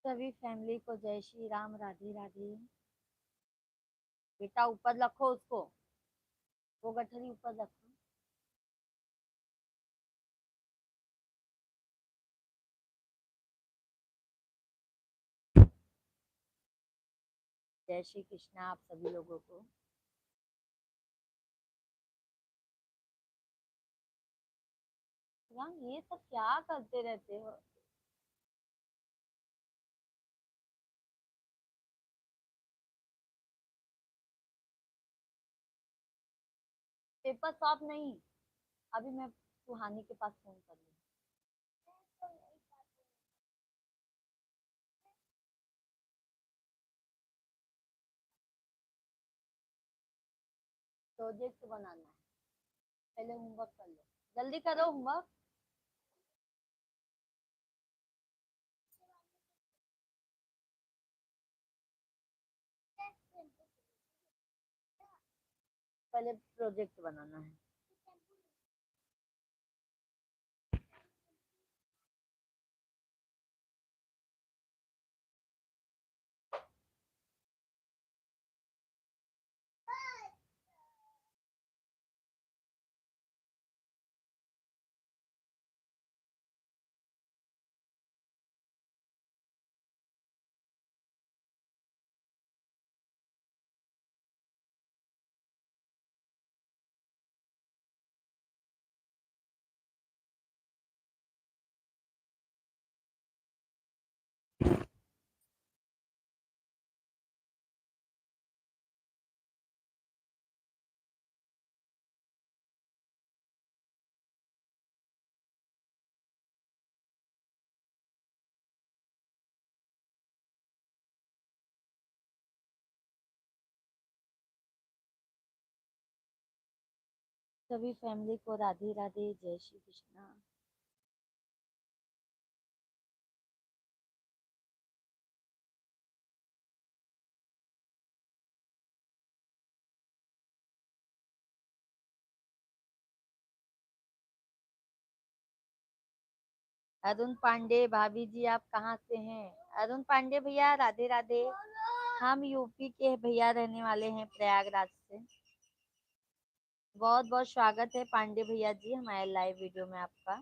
सभी फैमिली को जय श्री राम, राधे राधे। बेटा ऊपर रखो उसको, वो गठरी ऊपर रखो। जय श्री कृष्णा आप सभी लोगों को। यार ये सब क्या करते रहते हो? पेपर सॉल्व नहीं। अभी मैं सुहानी के पास फोन कर लूँ। प्रोजेक्ट बनाना है, पहले होमवर्क कर लो, जल्दी करो होमवर्क। पहले प्रोजेक्ट बनाना है। सभी फैमिली को राधे राधे, जय श्री कृष्णा। अरुण पांडे भाभी जी आप कहाँ से हैं? अरुण पांडे भैया राधे राधे। हम यूपी के भैया रहने वाले हैं, प्रयागराज से। बहुत बहुत स्वागत है पांडे भैया जी हमारे लाइव वीडियो में आपका।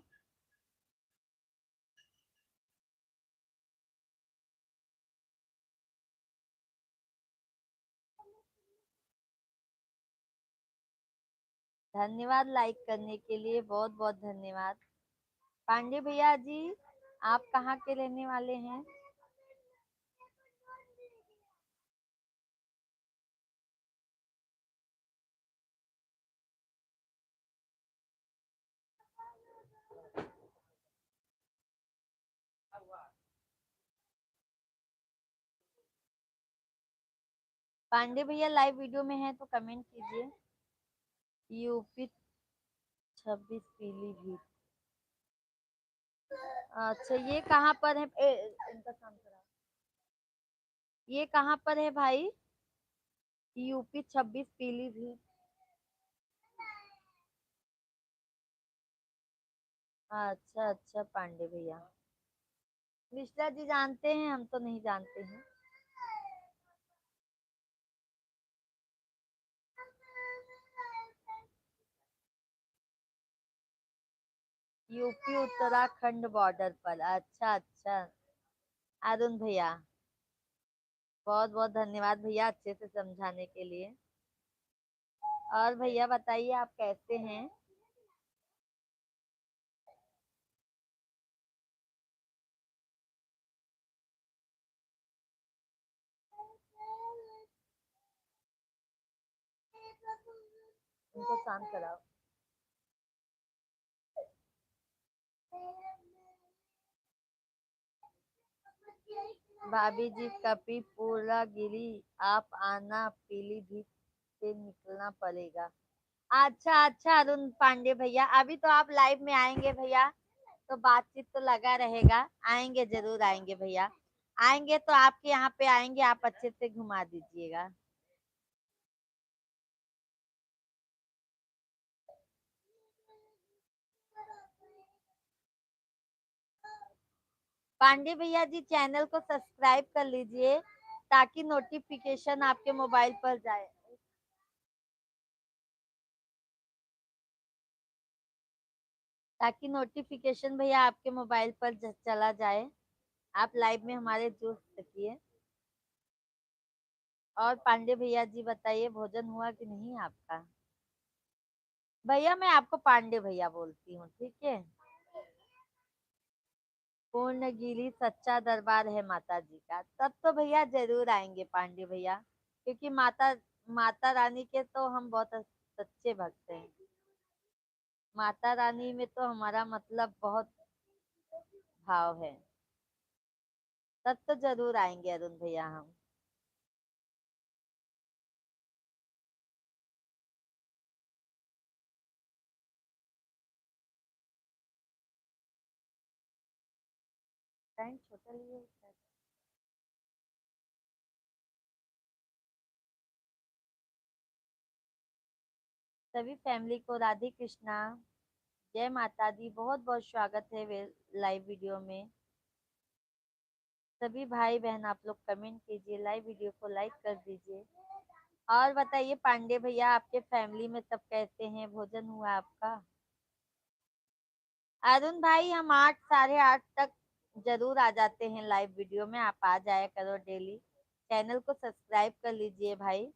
धन्यवाद लाइक करने के लिए, बहुत बहुत धन्यवाद। पांडे भैया जी आप कहाँ के रहने वाले हैं? पांडे भैया लाइव वीडियो में है तो कमेंट कीजिए। यूपी 26 पीलीभीत। अच्छा ये कहाँ पर है? इनका काम करा। ये कहाँ पर है भाई? यूपी 26 पीलीभीत। अच्छा अच्छा पांडे भैया। मिश्रा जी जानते हैं, हम तो नहीं जानते हैं। यूपी उत्तराखंड बॉर्डर पर। अच्छा अच्छा। अरुण भैया बहुत बहुत धन्यवाद भैया अच्छे से समझाने के लिए। और भैया बताइए आप कैसे हैं? उनको शांत कराओ। भाभी जी कभी पूर्णागिरी आप आना, पीलीभीत से निकलना पड़ेगा। अच्छा अच्छा अरुण पांडे भैया अभी तो आप लाइव में आएंगे भैया, तो बातचीत तो लगा रहेगा। आएंगे जरूर आएंगे भैया। आएंगे तो आपके यहाँ पे आएंगे, आप अच्छे से घुमा दीजिएगा। पांडे भैया जी चैनल को सब्सक्राइब कर लीजिए ताकि नोटिफिकेशन आपके मोबाइल पर जाए। ताकि नोटिफिकेशन भैया आपके मोबाइल पर चला जाए, आप लाइव में हमारे जुड़ सकिए। और पांडे भैया जी बताइए भोजन हुआ कि नहीं आपका? भैया मैं आपको पांडे भैया बोलती हूँ, ठीक है। पूर्णगिरी सच्चा दरबार है माता जी का, तब तो भैया जरूर आएंगे पांडे भैया, क्योंकि माता माता रानी के तो हम बहुत सच्चे भक्त हैं। माता रानी में तो हमारा मतलब बहुत भाव है, तब तो जरूर आएंगे अरुण भैया हम। टाइम छोटा लिए सभी फैमिली को राधे कृष्णा, जय माता दी, बहुत बहुत स्वागत है लाइव वीडियो में। सभी भाई बहन आप लोग कमेंट कीजिए, लाइव वीडियो को लाइक कर दीजिए। और बताइए पांडे भैया आपके फैमिली में सब कैसे हैं, भोजन हुआ आपका? अरुण भाई हम 8 8:30 तक जरूर आ जाते हैं लाइव वीडियो में, आप आ जाया करो डेली। चैनल को सब्सक्राइब कर लीजिए भाई।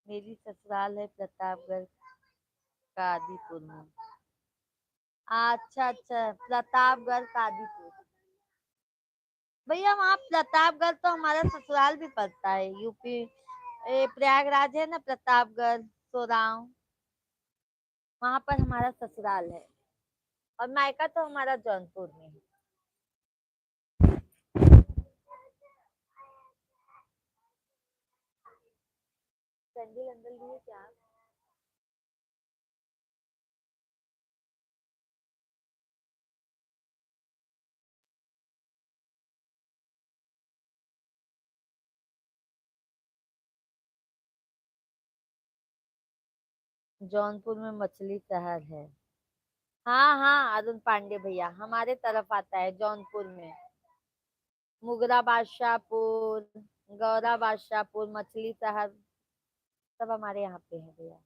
मेरी ससुराल है प्रतापगढ़ कादीपुर में। अच्छा अच्छा, प्रतापगढ़ कादीपुर। भैया वहाँ प्रतापगढ़ तो हमारा ससुराल भी पड़ता है, यूपी। प्रयागराज है ना, प्रतापगढ़ सोराव, वहां पर हमारा ससुराल है। और मायका तो हमारा जौनपुर में है। सैंडल अंदर लिए क्या आप? जौनपुर में मछली शहर है। हाँ हाँ अरुण पांडे भैया, हमारे तरफ आता है जौनपुर में। मुगरा बादशाहपुर, गौरा बादशाहपुर, मछली शहर, सब हमारे यहाँ पे है भैया।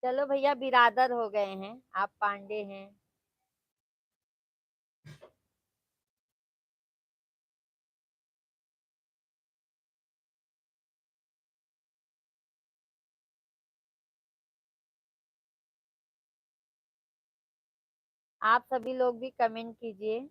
चलो भैया बिरादर हो गए हैं, आप पांडे हैं। आप सभी लोग भी कमेंट कीजिए।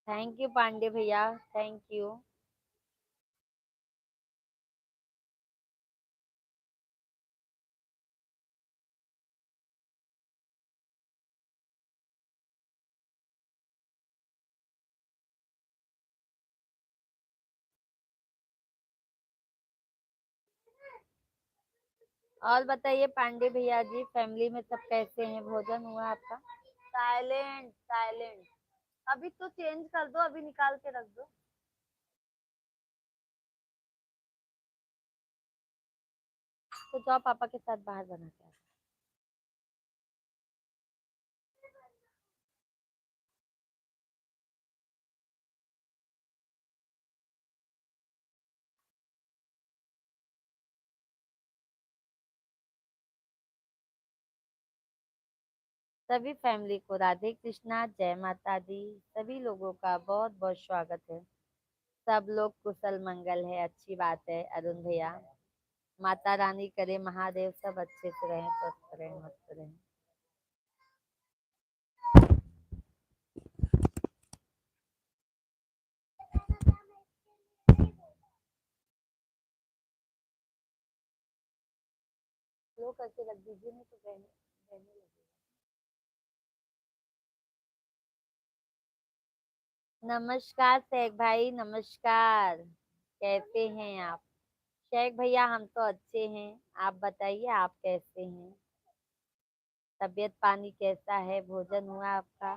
थैंक यू पांडे भैया, थैंक यू। और बताइए पांडे भैया जी फैमिली में सब कैसे हैं, भोजन हुआ आपका? Silent silent. अभी तो चेंज कर दो, अभी निकाल के रख दो। तो जाओ पापा के साथ बाहर बना के आओ। सभी फैमिली को राधे कृष्णा, जय माता दी। सभी लोगों का बहुत बहुत स्वागत है। सब लोग कुशल मंगल है, अच्छी बात है अरुण भैया। माता रानी करे महादेव सब अच्छे से रहें, स्वस्थ रहें, मस्त रहें। लो करके रख दीजिए, नहीं तो बहने बहने लगेगा। नमस्कार शेख भाई, नमस्कार। कैसे हैं आप? शेख भैया हम तो अच्छे हैं, आप बताइए आप कैसे हैं? तबीयत पानी कैसा है? भोजन हुआ आपका?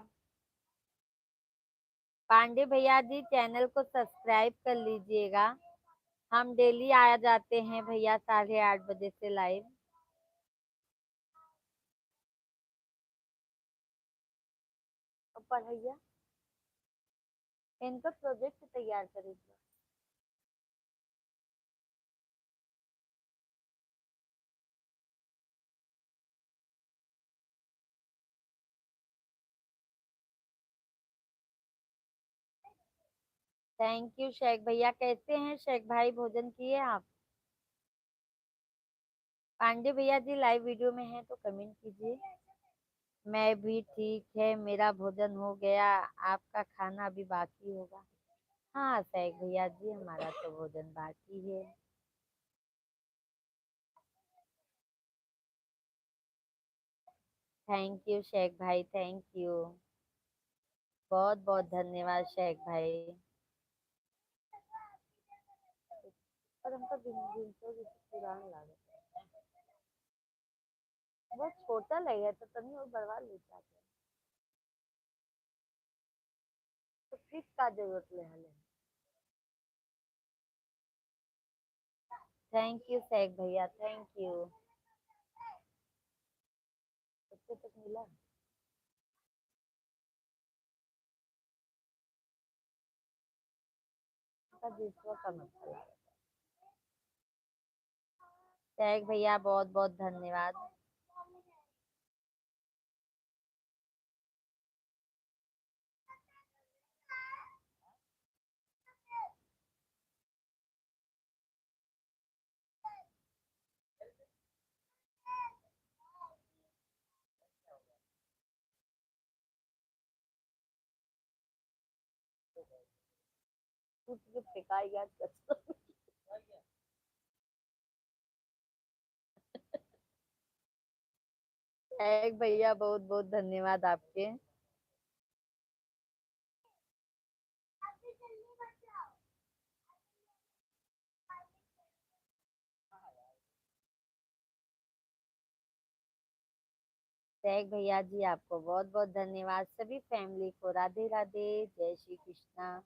पांडे भैया जी चैनल को सब्सक्राइब कर लीजिएगा। हम डेली आ जाते हैं भैया 8:30 बजे से लाइव। भैया इनका प्रोजेक्ट तैयार करेगी। थैंक यू शेख भैया। कैसे हैं शेख भाई, भोजन किए आप? पांडे भैया जी लाइव वीडियो में हैं तो कमेंट कीजिए। मैं भी ठीक है, मेरा भोजन हो गया, आपका खाना अभी बाकी होगा। हाँ शेख भैया जी हमारा तो भोजन बाकी है। थैंक यू शेख भाई, थैंक यू। बहुत बहुत धन्यवाद शेख भाई। और हमको दिन तो पुराना लगा, वो छोटा लगे तो तभी वो बर्बाद ले जाते हैं। तो फिर का जरूरत ले हले। थैंक यू शेख भैया, थैंक यू। कितने तक मिला? का दूसरा का मसाला। शेख भैया बहुत बहुत धन्यवाद। कुछ भी फेंकाएगा कचरा। शेख भैया बहुत बहुत धन्यवाद आपके। शेख भैया जी आपको बहुत बहुत धन्यवाद। सभी फैमिली को राधे राधे, जय श्री कृष्णा।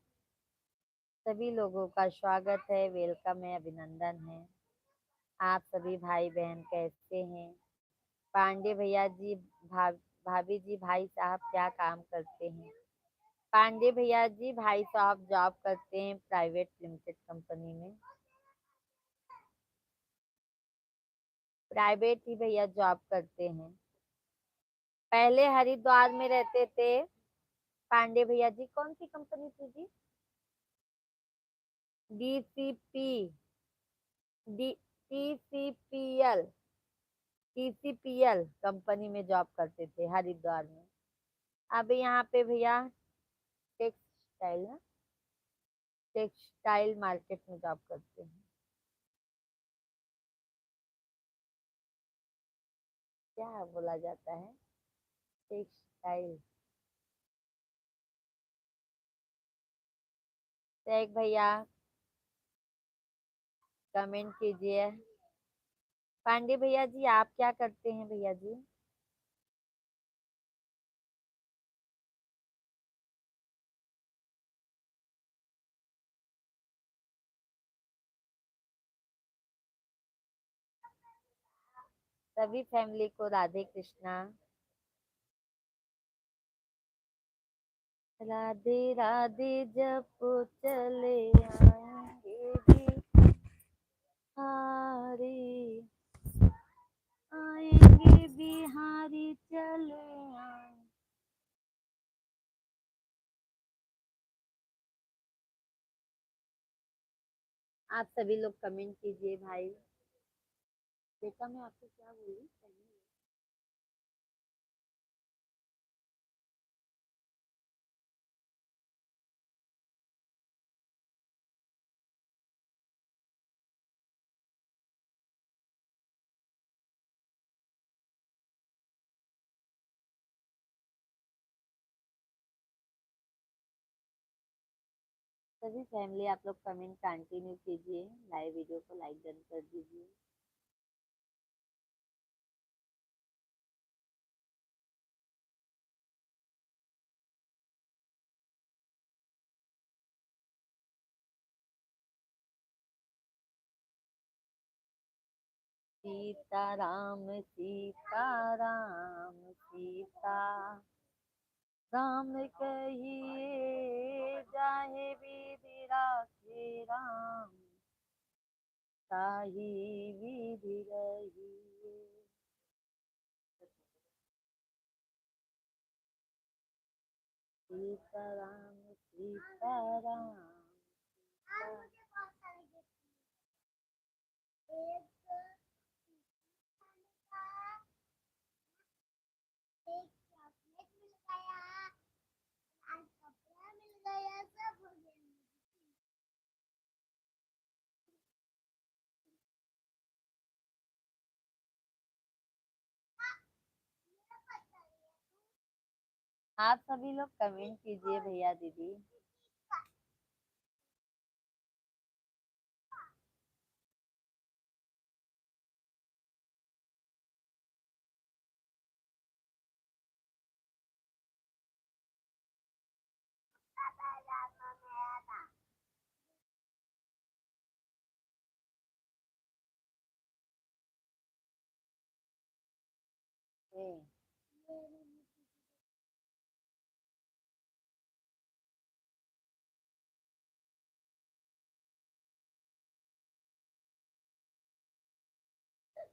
सभी लोगों का स्वागत है, वेलकम है, अभिनंदन है। आप सभी भाई बहन कैसे हैं? पांडे भैया जी, भाभी जी, भाई साहब क्या काम करते हैं? पांडे भैया जी भाई साहब जॉब करते हैं प्राइवेट लिमिटेड कंपनी में। प्राइवेट ही भैया जॉब करते हैं। पहले हरिद्वार में रहते थे पांडे भैया जी। कौन सी कंपनी थी जी? डीसीपी, डी टीसीपीएल, टीसीपीएल कंपनी में जॉब करते थे हरिद्वार में। अब यहाँ पे भैया टेक्सटाइल ना, टेक्सटाइल मार्केट में जॉब करते हैं। क्या बोला जाता है? टेक्सटाइल। शेख भैया कमेंट कीजिए। पांडे भैया जी आप क्या करते हैं भैया जी? सभी फैमिली को राधे कृष्णा। राधे राधे जप चले आएंगे बिहारी, आएंगे बिहारी चले आएंगे। आप सभी लोग कमेंट कीजिए भाई। देखा मैं आपको क्या बोली? सभी फैमिली आप लोग कमेंट कंटिन्यू कीजिए, लाइव वीडियो को लाइक डन कर दीजिए। सीताराम सीताराम सीता राम कहिए, जाहे विधि राखे राम, ताहि विधि रहिए। सीताराम सीताराम आप सभी लोग कमेंट कीजिए भैया दीदी।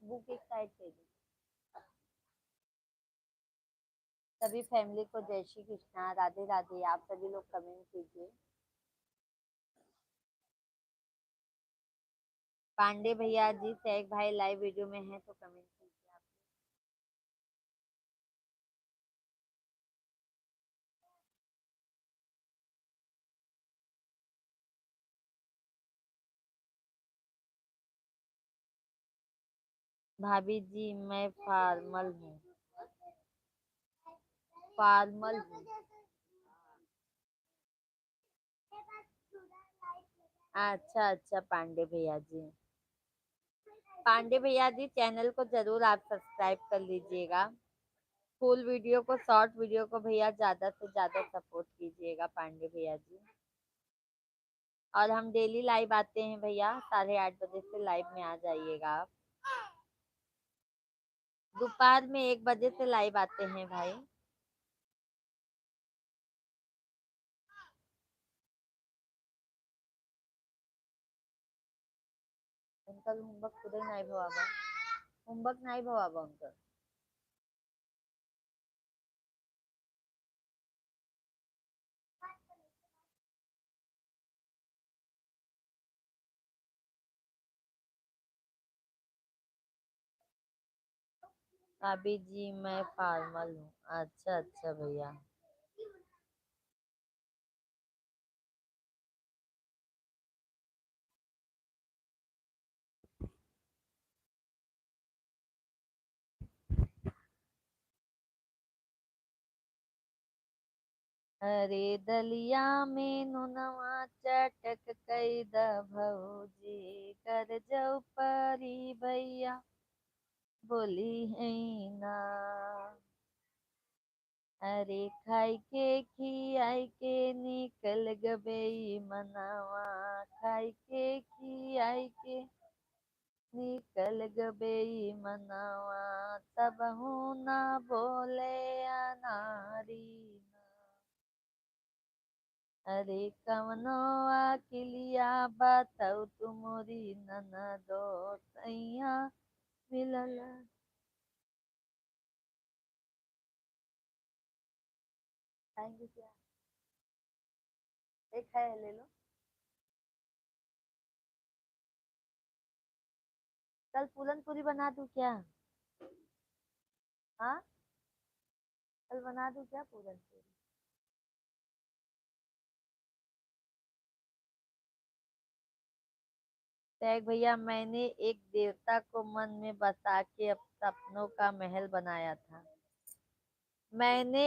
बुक एक साइड पे दो। सभी फैमिली को जय श्री कृष्णा, राधे राधे। आप सभी लोग कमेंट कीजिए। पांडे भैया जी, सैग भाई लाइव वीडियो में है तो कमेंट कीजिए आप। भाभी जी मैं फॉर्मल हूँ, फॉर्मल हूँ। अच्छा अच्छा पांडे भैया जी, पांडे भैया जी चैनल को जरूर आप सब्सक्राइब कर लीजिएगा। फुल वीडियो को, शॉर्ट वीडियो को भैया ज्यादा से ज्यादा सपोर्ट कीजिएगा पांडे भैया जी। और हम डेली लाइव आते हैं भैया, 8:30 बजे से लाइव में आ जाइएगा आप। दोपहर में 1 बजे से लाइव आते हैं भाई। अंकल होमवर्क खुद नहीं भवाबा, होमवर्क नहीं भवाबा अंकल। अभी जी मैं फॉर्मल हूँ। अच्छा अच्छा भैया। अरे दलिया में नुनवा चटक कई द भौजी, कर जऊ परी भैया बोली है ना। अरे खाई के खियाई के निकल गबई मनावा, खाई के खियाई के निकल गबई मनावा, तब हूँ ना बोले अनारी ना। अरे कवनो अकिलिया बताऊ तुमरी ननदो, सैया मिलल। खाएंगे क्या? एक है ले लो। कल पूरन पूरी बना दूं क्या? हाँ, कल बना दूं क्या पूरन पूरी? टैग भैया, मैंने एक देवता को मन में बसा के सपनों का महल बनाया था। मैंने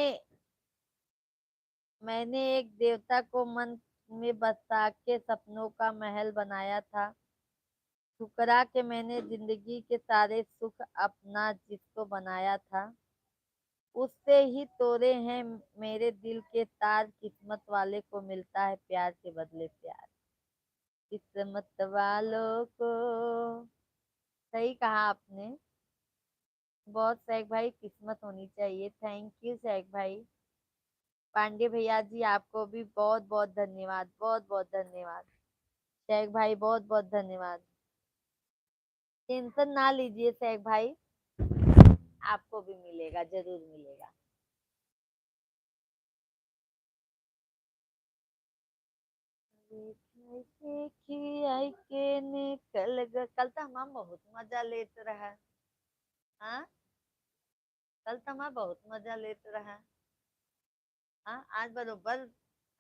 मैंने एक देवता को मन में बसा के सपनों का महल बनाया था। ठुकरा के मैंने जिंदगी के सारे सुख अपना जिसको बनाया था। उससे ही तोड़े हैं मेरे दिल के तार। किस्मत वाले को मिलता है प्यार के बदले प्यार। किस्मत वालों को। सही कहा आपने। बहुत सैक भाई, किस्मत होनी चाहिए। थैंक यू सैक भाई। पांडे भैया जी आपको भी बहुत बहुत धन्यवाद, बहुत बहुत धन्यवाद। सैक भाई बहुत बहुत धन्यवाद। टेंशन ना लीजिए सैक भाई, आपको भी मिलेगा, जरूर मिलेगा। कल तो हम बहुत मजा लेते रहा। हाँ, कल तो हम बहुत मजा लेते रहा। हाँ, आज बरोबर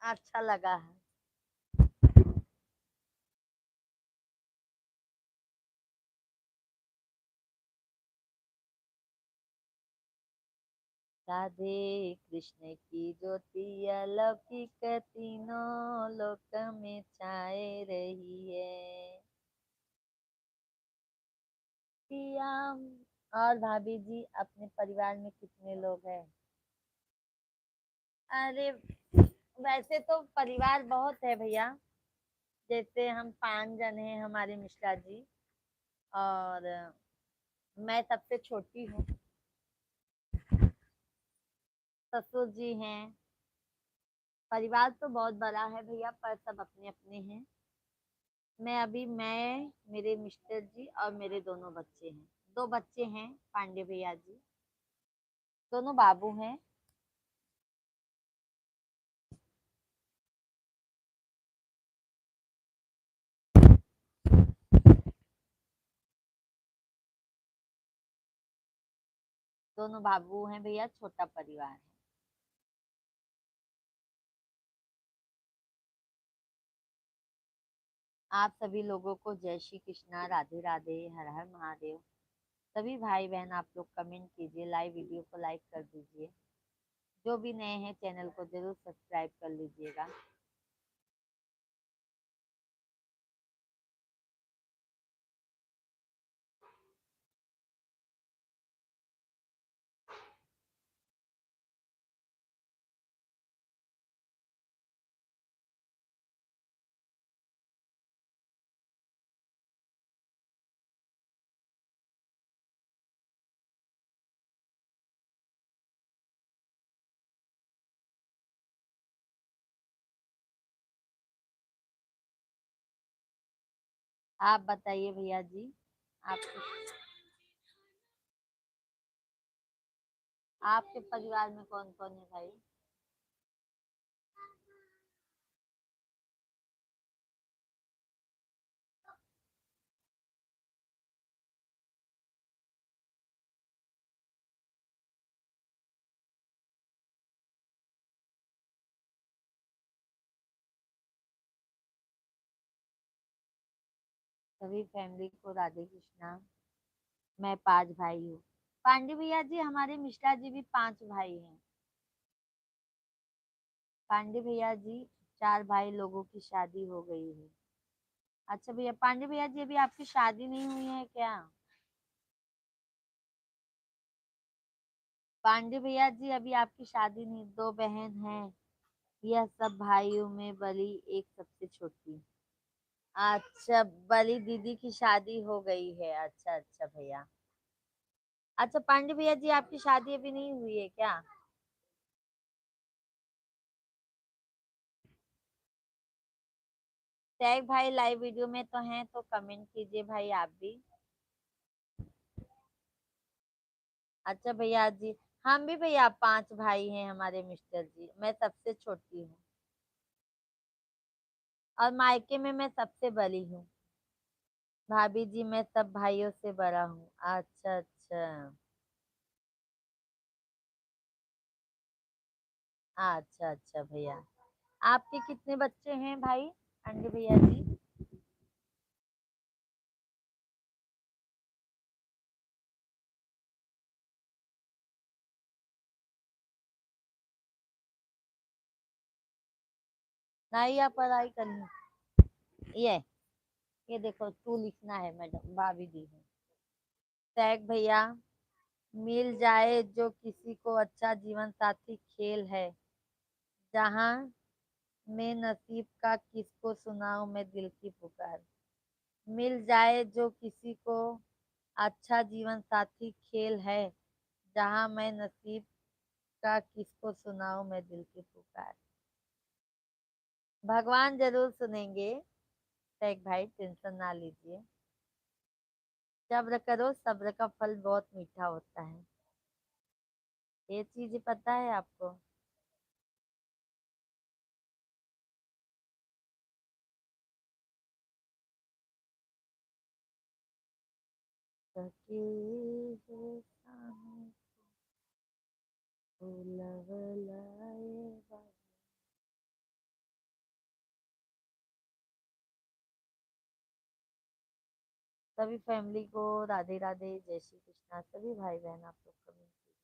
अच्छा लगा है। राधे कृष्ण की ज्योति अलौकिक तीनों लोक में छाए रही है। पिया। और भाभी जी अपने परिवार में कितने लोग हैं? अरे, वैसे तो परिवार बहुत है भैया। जैसे हम 5 जन हैं, हमारे मिश्रा जी। और मैं सबसे छोटी हूँ। ससुर जी हैं। परिवार तो बहुत बड़ा है भैया, पर सब अपने अपने हैं। मैं मेरे मिस्टर जी और मेरे दोनों बच्चे हैं। 2 बच्चे हैं पांडे भैया जी। दोनों बाबू हैं। दोनों बाबू हैं भैया, छोटा परिवार है। आप सभी लोगों को जय श्री कृष्णा, राधे राधे, हर हर महादेव। सभी भाई बहन आप लोग कमेंट कीजिए, लाइव वीडियो को लाइक कर दीजिए। जो भी नए हैं चैनल को जरूर सब्सक्राइब कर लीजिएगा। आप बताइए भैया जी, आपके आपके परिवार में कौन कौन है भाई? सभी फैमिली को राधे कृष्णा। मैं 5 भाई हूँ। पांडे भैया जी हमारे मिश्रा जी भी 5 भाई हैं। पांडे भैया जी 4 भाई लोगों की शादी हो गई है। अच्छा भैया, पांडे भैया जी अभी आपकी शादी नहीं हुई है क्या? पांडे भैया जी अभी आपकी शादी नहीं, 2 बहन हैं। यह सब भाइयों में बली एक सबसे छोटी। अच्छा, बली दीदी की शादी हो गई है। अच्छा अच्छा भैया। अच्छा पांडे भैया जी आपकी शादी अभी नहीं हुई है क्या? टैग भाई लाइव वीडियो में तो हैं, तो कमेंट कीजिए भाई आप भी। अच्छा भैया जी, हम भी भैया 5 भाई हैं हमारे मिस्टर जी, मैं सबसे छोटी हूँ। और मायके में मैं सबसे बड़ी हूँ। भाभी जी मैं सब भाइयों से बड़ा हूँ। अच्छा अच्छा। अच्छा अच्छा भैया। आपके कितने बच्चे हैं भाई, अंडे भैया जी? नहीं या पढ़ाई करनी। ये ये देखो तू लिखना है मैडम, भाभी दी है। टैग भैया, मिल जाए जो किसी को अच्छा जीवन साथी खेल है, जहां मैं नसीब का किसको सुनाऊं मैं दिल की पुकार। मिल जाए जो किसी को अच्छा जीवन साथी खेल है, जहां मैं नसीब का किसको सुनाऊं मैं दिल की पुकार। भगवान जरूर सुनेंगे। टैग भाई टेंशन ना लीजिए। सब्र करो, सब्र का फल बहुत मीठा होता है। ये चीज पता है आपको? सके हो सामे फुलवलाए बा- सभी फैमिली को राधे राधे, जय श्री कृष्णा। सभी भाई बहन आप लोग कमेंट कीजिए।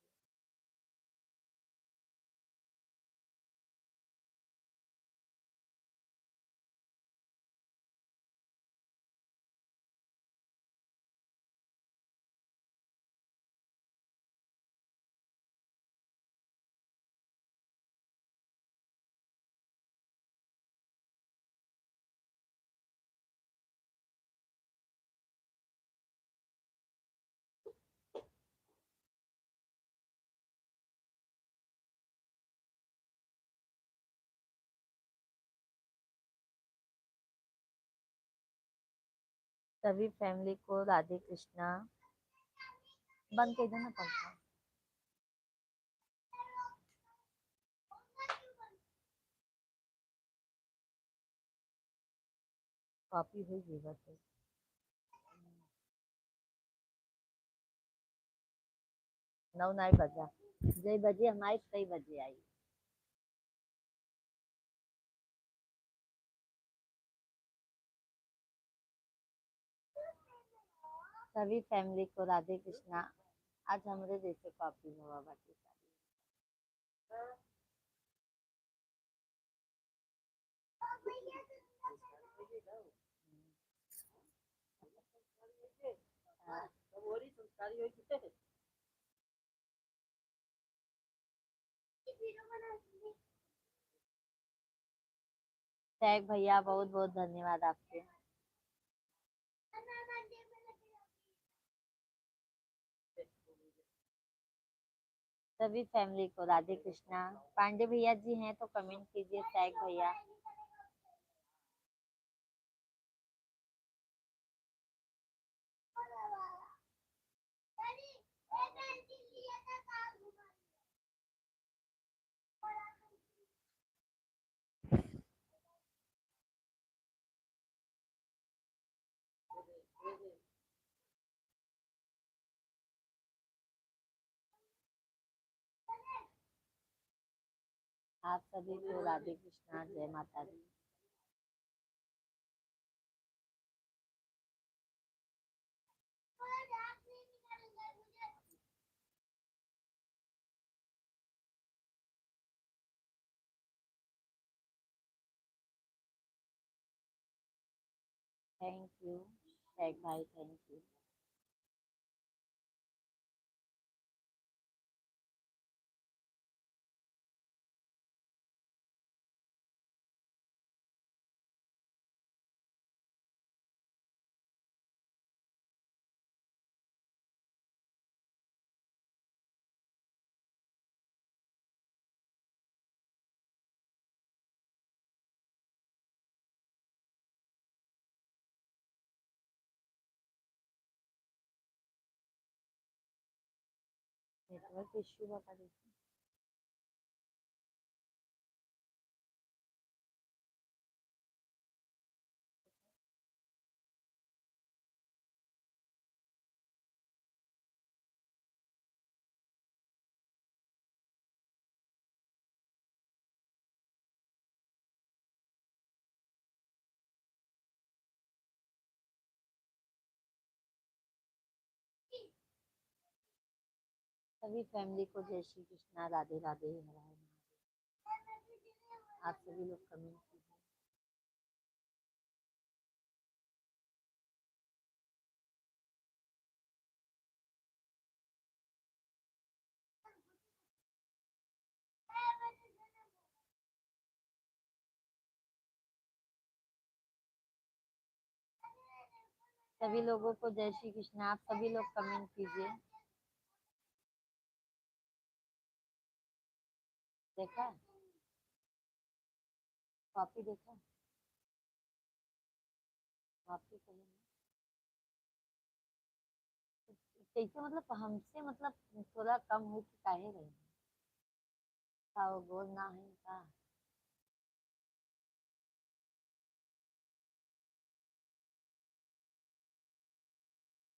सभी फैमिली को राधे कृष्णा। बंद कर देना पंखा। कॉपी हुई जी बस। 9 नहीं बजा। जय बजे हमारी 6 बजे आई। सभी फैमिली को राधे कृष्णा। आज हमारे जैसे कॉपी हुआ बाकी सारी। टैग भैया बहुत बहुत धन्यवाद आपके। सभी फैमिली को राधे कृष्णा। पांडे भैया जी हैं तो कमेंट कीजिए टैग भैया। आप सभी को राधे कृष्णा, जय माता दी। थैंक यू टैग भाई, थैंक यू। नेटवर्क इश्यू बता दीजिए। सभी फैमिली को जय श्री कृष्णा, राधे राधे, हर हर महादेव। आप सभी लोग कमेंट कीजिए। सभी लोगों को जय श्री कृष्ण। आप सभी लोग कमेंट कीजिए। देखा है? कॉपी देखा है? कॉपी करें कैसे, मतलब हमसे मतलब थोड़ा कम हो कि काहे रहे का वो बोलना है का।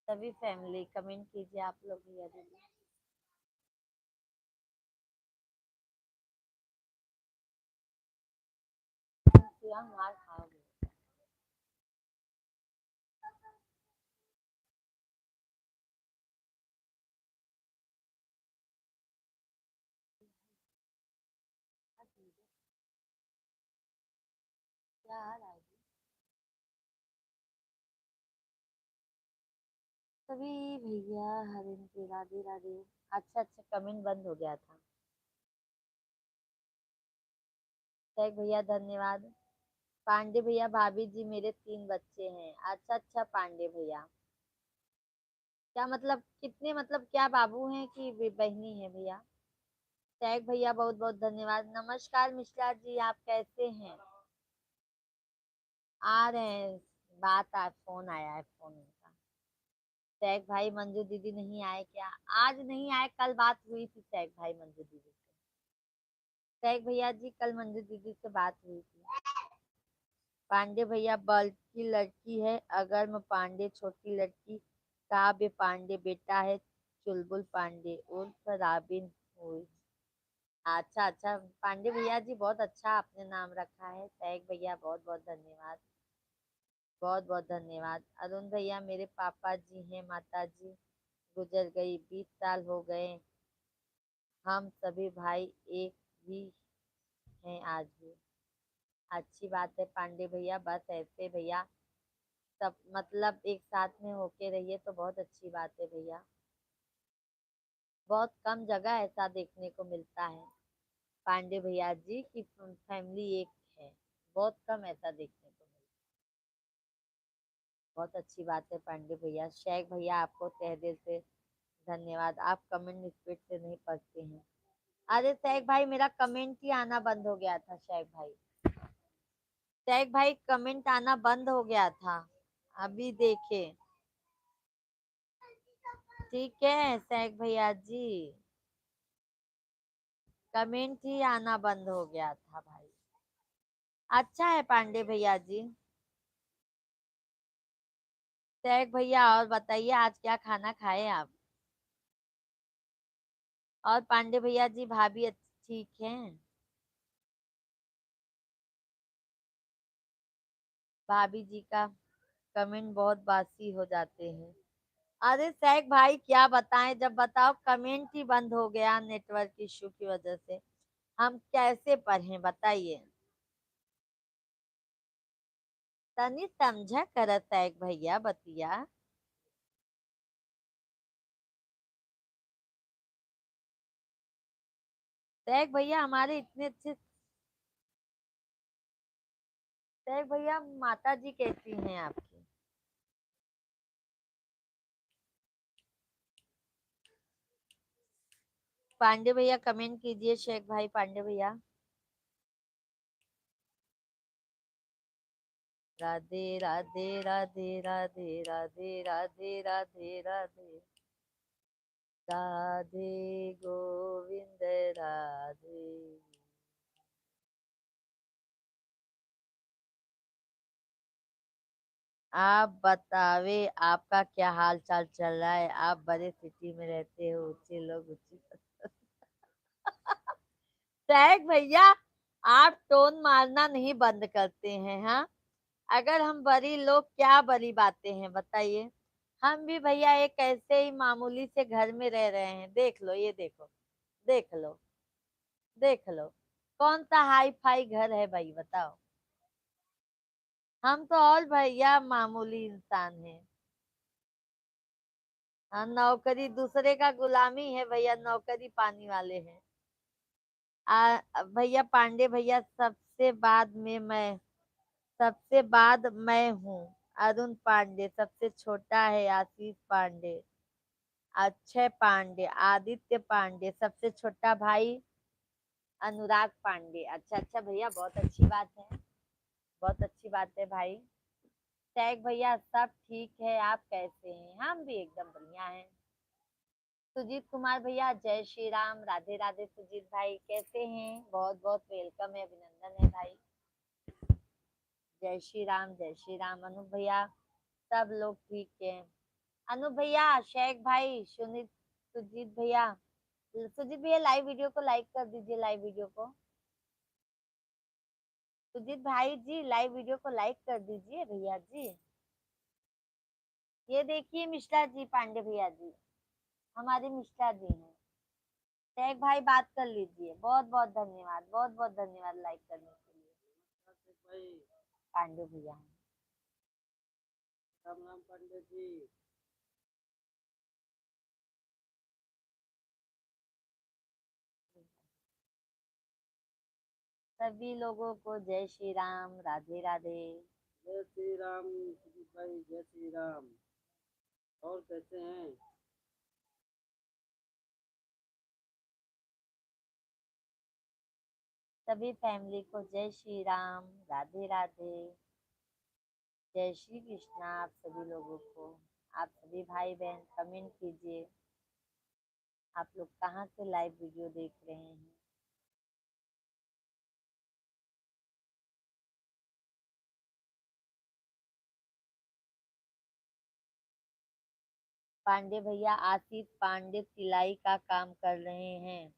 सभी फैमिली कमेंट कीजिए आप लोग भी दीदी। क्या मार खाओगे? क्या हाल है? सभी भैया हरिन के राधे राधे। अच्छा अच्छा, कमेंट बंद हो गया था। शेख भैया धन्यवाद। पांडे भैया भाभी जी मेरे 3 बच्चे हैं। अच्छा अच्छा पांडे भैया, क्या मतलब कितने, मतलब क्या बाबू हैं कि बहनी है भैया? शेख भैया बहुत बहुत धन्यवाद। नमस्कार मिश्रा जी, आप कैसे हैं? आ रहे हैं। बात आ फोन आया है, फोन उनका। शेख भाई मंजू दीदी नहीं आए क्या? आज नहीं आए, कल बात हुई थी शेख भाई मंजू दीदी से। शेख भैया जी कल मंजू दीदी से बात हुई थी। पांडे भैया बल्कि लड़की है अगर्म पांडे, छोटी लड़की काव्य पांडे, बेटा है चुलबुल पांडे उर्फ राबिन हुई। अच्छा अच्छा पांडे भैया जी, बहुत अच्छा आपने नाम रखा है। शेख भैया बहुत बहुत धन्यवाद। बहुत बहुत धन्यवाद। अरुण भैया मेरे पापा जी हैं, माता जी गुजर गई, 20 साल हो गए। हम सभी भाई एक ही हैं आज भी। अच्छी बात है पांडे भैया, बस ऐसे भैया सब मतलब एक साथ में होके रहिए तो बहुत अच्छी बात है भैया। बहुत कम जगह ऐसा देखने को मिलता है पांडे भैया जी की फैमिली एक है। बहुत कम ऐसा देखने को मिलता है। बहुत अच्छी बात है पांडे भैया। शेख भैया आपको तहे दिल से धन्यवाद। आप कमेंट स्पीड से नहीं पढ़ते हैं। अरे शेख भाई मेरा कमेंट ही आना बंद हो गया था शेख भाई। शेख भाई कमेंट आना बंद हो गया था, अभी देखे। ठीक है शेख भैया जी, कमेंट ही आना बंद हो गया था भाई। अच्छा है पांडे भैया जी। शेख भैया और बताइए आज क्या खाना खाए आप? और पांडे भैया जी भाभी ठीक हैं? भाभी जी का कमेंट बहुत बासी हो जाते हैं। अरे शेख भाई क्या बताएं, जब बताओ कमेंट ही बंद हो गया नेटवर्क इशू की वजह से, हम कैसे पढ़ें बताइए। तनी समझा कर शेख भैया बतिया। शेख भैया हमारे इतने अच्छे। शेख भैया माता जी कैसी हैं आपकी? पांडे भैया कमेंट कीजिए, शेख भाई पांडे भैया। राधे राधे राधे राधे राधे राधे राधे राधे राधे गोविंद राधे। आप बतावे आपका क्या हाल चाल चल रहा है? आप बड़े सिटी में रहते हो, ऊंचे लोग ऊंची। शेख भैया आप टोन मारना नहीं बंद करते हैं, हाँ? अगर हम बड़ी लोग क्या बड़ी बातें हैं बताइए। हम भी भैया एक ऐसे ही मामूली से घर में रह रहे हैं, देख लो ये देखो। देख लो, देख लो कौन सा हाई फाई घर है भाई बताओ। हम तो और भैया मामूली इंसान हैं। हाँ, नौकरी दूसरे का गुलामी है भैया, नौकरी पानी वाले हैं। भैया पांडे भैया सबसे बाद में मैं, सबसे बाद मैं हूँ। अरुण पांडे सबसे छोटा है, आशीष पांडे, अक्षय पांडे, आदित्य पांडे, सबसे छोटा भाई अनुराग पांडे। अच्छा अच्छा भैया, बहुत अच्छी बात है, बहुत अच्छी बात है भाई। टैग भैया सब ठीक है, आप कैसे हैं? हम भी एकदम बढ़िया हैं। सुजीत कुमार भैया जय श्री राम, राधे राधे। सुजीत भाई कैसे हैं? बहुत बहुत वेलकम है, अभिनंदन है भाई। जय श्री राम, जय श्री राम। अनु भैया सब लोग ठीक है। अनु भैया, शेख भाई, सुनीत, सुजीत भैया, सुजीत भैया लाइव वीडियो को लाइक कर दीजिए, लाइव वीडियो को। सुजीत भाई जी लाइव वीडियो को लाइक कर दीजिए भैया जी। ये देखिए मिश्रा जी, पांडे भैया जी, हमारे मिश्रा जी हैं। शेख भाई बात कर लीजिए। बहुत बहुत धन्यवाद, बहुत बहुत धन्यवाद लाइक करने के लिए। पांडे भैया हैं। राम राम पांडे जी। सभी लोगों को जय श्री राम, राधे राधे। जय श्री राम सुजीत भाई, जय श्री राम। और कैसे हैं? सभी फैमिली को जय श्री राम, राधे राधे, जय श्री कृष्णा। आप सभी लोगों को, आप सभी भाई बहन कमेंट कीजिए, आप लोग कहाँ से लाइव वीडियो देख रहे हैं। पांडे भैया, आशीष पांडे सिलाई का काम कर रहे हैं,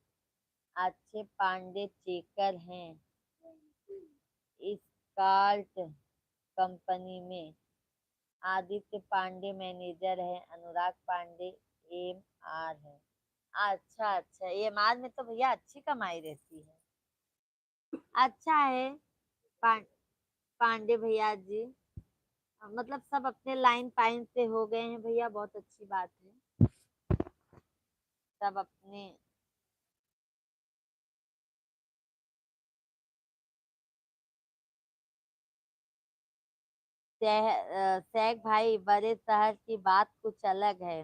अच्छे पांडे चेकर हैं स्काल्ट कंपनी में, आदित्य पांडे मैनेजर है, अनुराग पांडे एम आर है। अच्छा अच्छा, एम आर में तो भैया अच्छी कमाई रहती है। अच्छा है। पा, पांडे भैया जी, मतलब सब अपने लाइन पाइन से हो गए हैं भैया, बहुत अच्छी बात है। सब अपने सैग भाई, बड़े शहर की बात कुछ अलग है।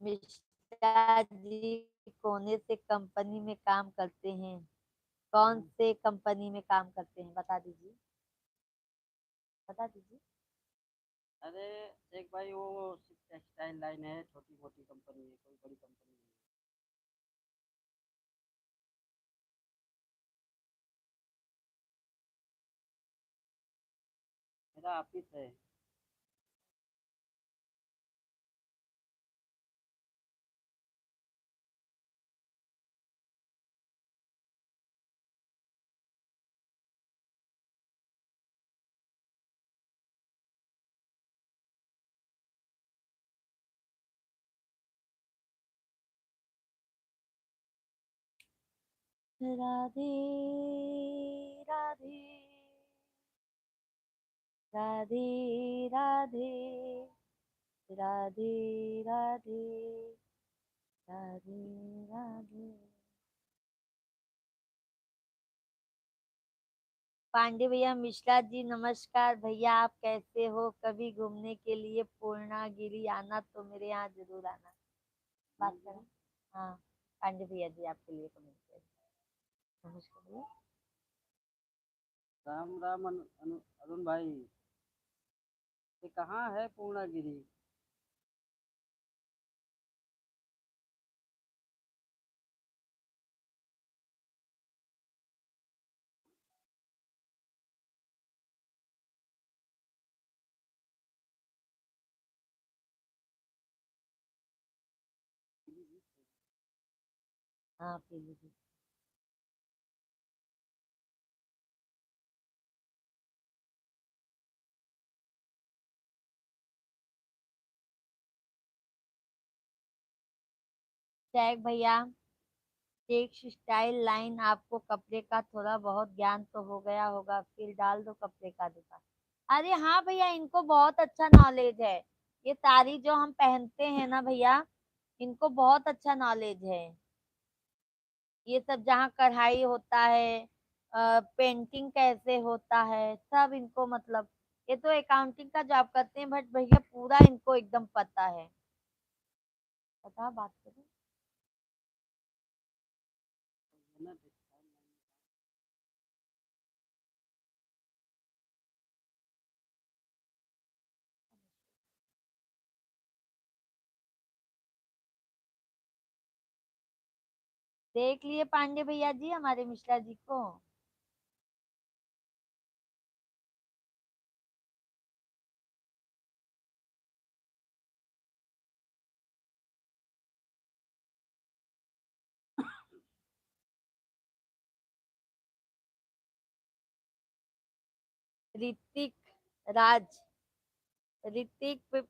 मिश्रा जी कोने से कंपनी में काम करते हैं? कौन से कंपनी में काम करते हैं बता दीजिए, बता दीजिए। अरे एक भाई, वो सिर्फ टेक्सटाइल लाइन है, छोटी मोटी कंपनी है, कोई बड़ी कंपनी नहीं। मेरा ऑफिस है। राधे राधे, राधे राधे, राधे राधे, राधे राधे। पांडे भैया, मिश्रा जी नमस्कार भैया, आप कैसे हो? कभी घूमने के लिए पूर्णागिरी आना तो मेरे यहाँ जरूर आना। बात करें। हाँ, पांडे भैया जी आपके लिए कमेंट किया। नमस्कार भैया। राम राम अरुण भाई, ये कहाँ है पूर्णागिरी? हाँ पीलीभीत। टैग भैया, टेक्स स्टाइल लाइन, आपको कपड़े का थोड़ा बहुत ज्ञान तो हो गया होगा, फिर डाल दो कपड़े का दुकान। अरे हाँ भैया, इनको बहुत अच्छा नॉलेज है। ये साड़ी जो हम पहनते हैं ना भैया, इनको बहुत अच्छा नॉलेज है। ये सब जहाँ कढ़ाई होता है, पेंटिंग कैसे होता है, सब इनको मतलब ये तो अकाउंटिंग का जॉब करते हैं, बट भैया पूरा इनको एकदम पता है। पता बात करो। देख लिए पांडे भैया जी हमारे मिश्रा जी को। ऋतिक राज, ऋतिक,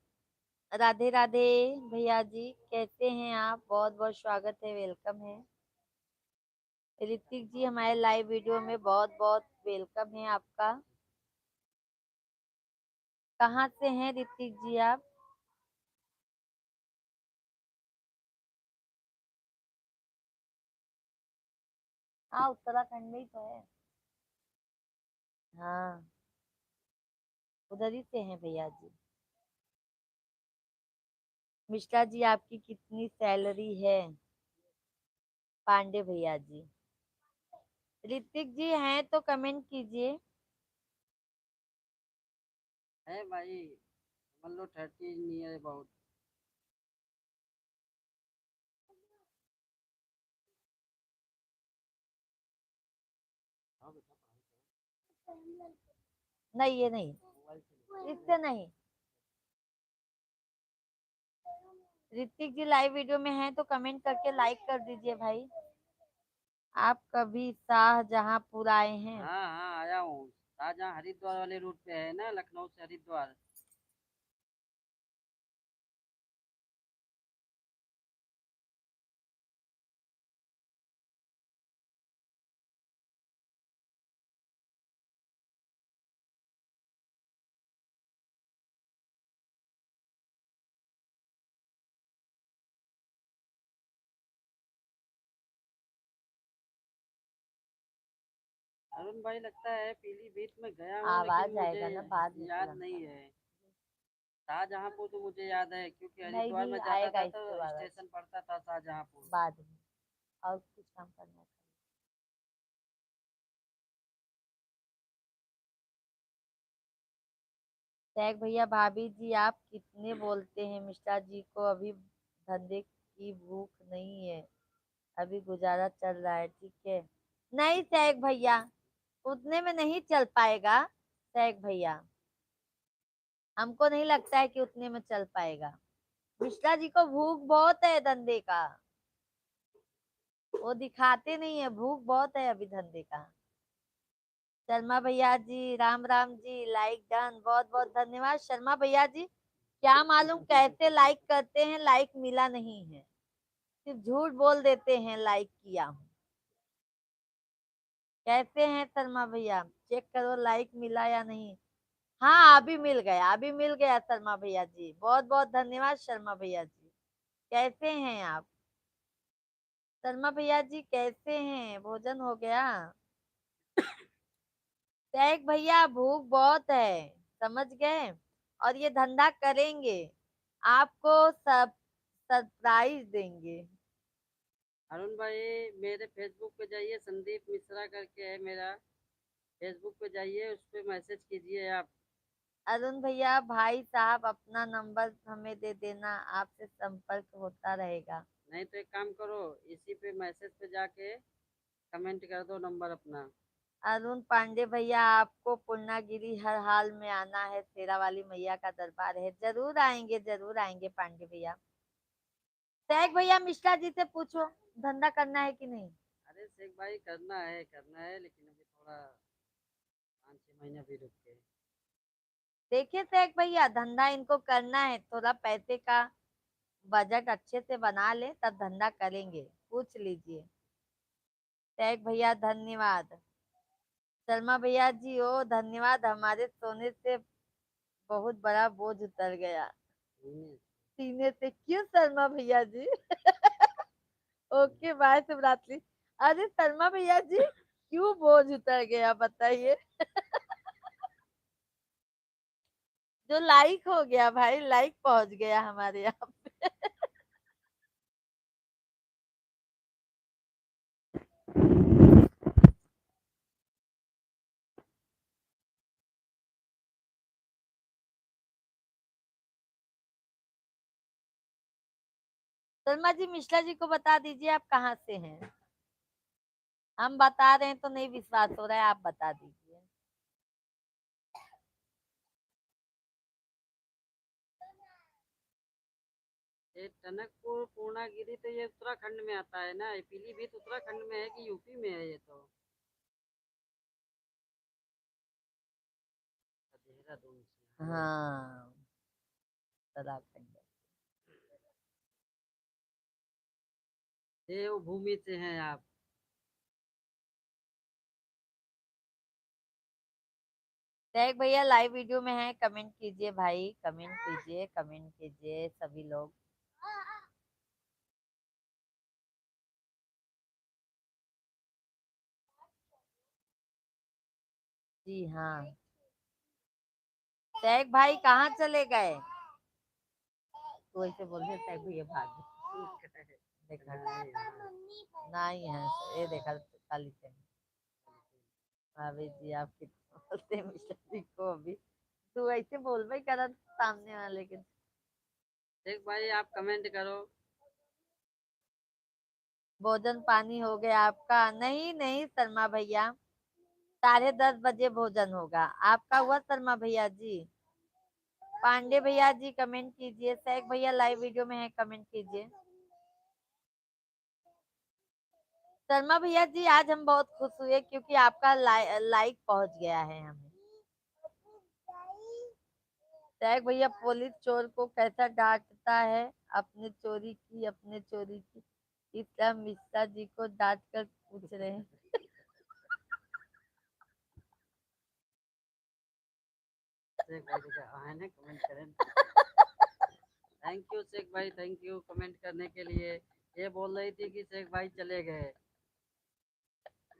राधे राधे भैया जी, कैसे हैं आप? बहुत बहुत स्वागत है, वेलकम है। ऋतिक जी हमारे लाइव वीडियो में बहुत बहुत वेलकम है आपका। कहाँ से हैं ऋतिक जी आप? हाँ, उत्तराखंड में ही तो है। हाँ, उधर ही से हैं भैया जी। मिश्रा जी आपकी कितनी सैलरी है? पांडे भैया जी। ऋतिक जी हैं तो कमेंट कीजिए। है भाई, मान लो 30 नियर अबाउट। हाँ बेटा, नहीं, ये नहीं, मोबाइल से इससे नहीं। ऋतिक जी लाइव वीडियो में हैं तो कमेंट करके लाइक कर दीजिए भाई। आप कभी शाहजहांपुर आए हैं? हाँ हाँ, आया हूँ। शाहजहाँ हरिद्वार वाले रूट पे है ना, लखनऊ से हरिद्वार। अरुण भाई, लगता है पीलीभीत में गया हूँ, लेकिन आवाज मुझे आएगा ना बाद में याद तुरंत। नहीं है। शाहजहाँपुर तो मुझे याद है, क्योंकि नहीं हरिद्वार नहीं, में जाता आएगा था तो इसके बाद, स्टेशन पड़ता था शाहजहाँपुर। बाद में। और कुछ काम करना है? टैग भैया, भाभी जी आप कितने बोलते हैं? मिश्रा जी को अभी धंधे की भूख नहीं है, अभी गुजारा चल रहा है, ठीक है। नहीं टैग भैया, उतने में नहीं चल पाएगा। टैग भैया, हमको नहीं लगता है कि उतने में चल पाएगा। मिश्रा जी को भूख बहुत है धंधे का, वो दिखाते नहीं है, भूख बहुत है अभी धंधे का। शर्मा भैया जी, राम राम जी, लाइक डन, बहुत बहुत धन्यवाद शर्मा भैया जी। क्या मालूम कैसे लाइक करते हैं, लाइक मिला नहीं है, सिर्फ झूठ बोल देते हैं लाइक किया हूँ। कैसे हैं शर्मा भैया? चेक करो लाइक मिला या नहीं। हाँ, अभी मिल गया, अभी मिल गया शर्मा भैया जी, बहुत बहुत धन्यवाद शर्मा भैया जी। कैसे हैं आप? शर्मा भैया जी कैसे हैं? भोजन हो गया? टैग भैया भूख बहुत है, समझ गए। और ये धंधा करेंगे, आपको सब सरप्राइज देंगे। अरुण भाई, मेरे फेसबुक पे जाइए, संदीप मिश्रा करके है मेरा। फेसबुक पे जाइए, उस पे मैसेज कीजिए आप। अरुण भैया, भाई साहब अपना नंबर हमें दे देना, आपसे संपर्क होता रहेगा। नहीं तो एक काम करो, इसी पे मैसेज पे जाके कमेंट कर दो नंबर अपना। अरुण पांडे भैया, आपको पूर्णागिरी हर हाल में आना है, शेरा वाली मैया का दरबार है, जरूर आएंगे, जरूर आएंगे पांडे भैया। टैग भैया मिश्रा जी से पूछो, धंधा करना है कि नहीं। अरे शेख भाई, करना है, लेकिन अभी थोड़ा 5-6 महीने भी रुक के। देखिए टैग भैया, धंधा इनको करना है, थोड़ा पैसे का बजट अच्छे से बना ले तब धंधा करेंगे, पूछ लीजिए। टैग भैया धन्यवाद। शर्मा भैया जी ओ धन्यवाद, हमारे सोने से बहुत बड़ा बोझ उतर गया हम्म। सीने से। क्यों शर्मा भैया जी? Okay bye Shivratri. अरे शर्मा भैया जी, क्यों बोझ उतर गया बताइए। जो लाइक हो गया भाई, लाइक पहुंच गया हमारे यहाँ पे। शर्मा जी, मिश्रा जी को बता दीजिए आप कहाँ से हैं। हम बता रहे हैं तो नहीं विश्वास हो रहा है, आप बता दीजिए। ये टनकपुर पूर्णागिरी तो ये उत्तराखंड में आता है ना, ये पीलीभीत उत्तराखंड में है कि यूपी में है ये तो? देहरादून से। हाँ, उत्तराखंड। देवभूमि से हैं आप। टैग भैया लाइव वीडियो में है, कमेंट कीजिए भाई, कमेंट कीजिए, कमेंट कीजिए सभी लोग। जी हाँ। टैग भाई कहाँ चले गए? तो ऐसे बोल रहे टैग भैया भाग गए। देखा नहीं है, ये देखा खाली से। भाभी जी आप कितना बोलते हैं मिश्रा जी को अभी। तू ऐसे बोल भाई करा सामने वाले के। देख भाई आप कमेंट करो। भोजन पानी हो गया आपका? नहीं नहीं शर्मा भैया, 10:30 बजे भोजन होगा। आपका हुआ शर्मा भैया जी? पांडे भैया जी कमेंट कीजिए, सैक भैया लाइव वीडियो में है, कमेंट कीजिए। शर्मा भैया जी आज हम बहुत खुश हुए क्योंकि आपका लाइक पहुंच गया है हमें। सैक भैया पुलिस चोर को कैसा डांटता है, अपने चोरी की, अपने चोरी की। इस तरह मिश्रा जी को डांट कर पूछ रहे हैं। शेख भाई देखा है ना, कमेंट करें। थैंक यू शेख भाई, थैंक यू कमेंट करने के लिए। ये बोल रही थी कि शेख भाई चले गए।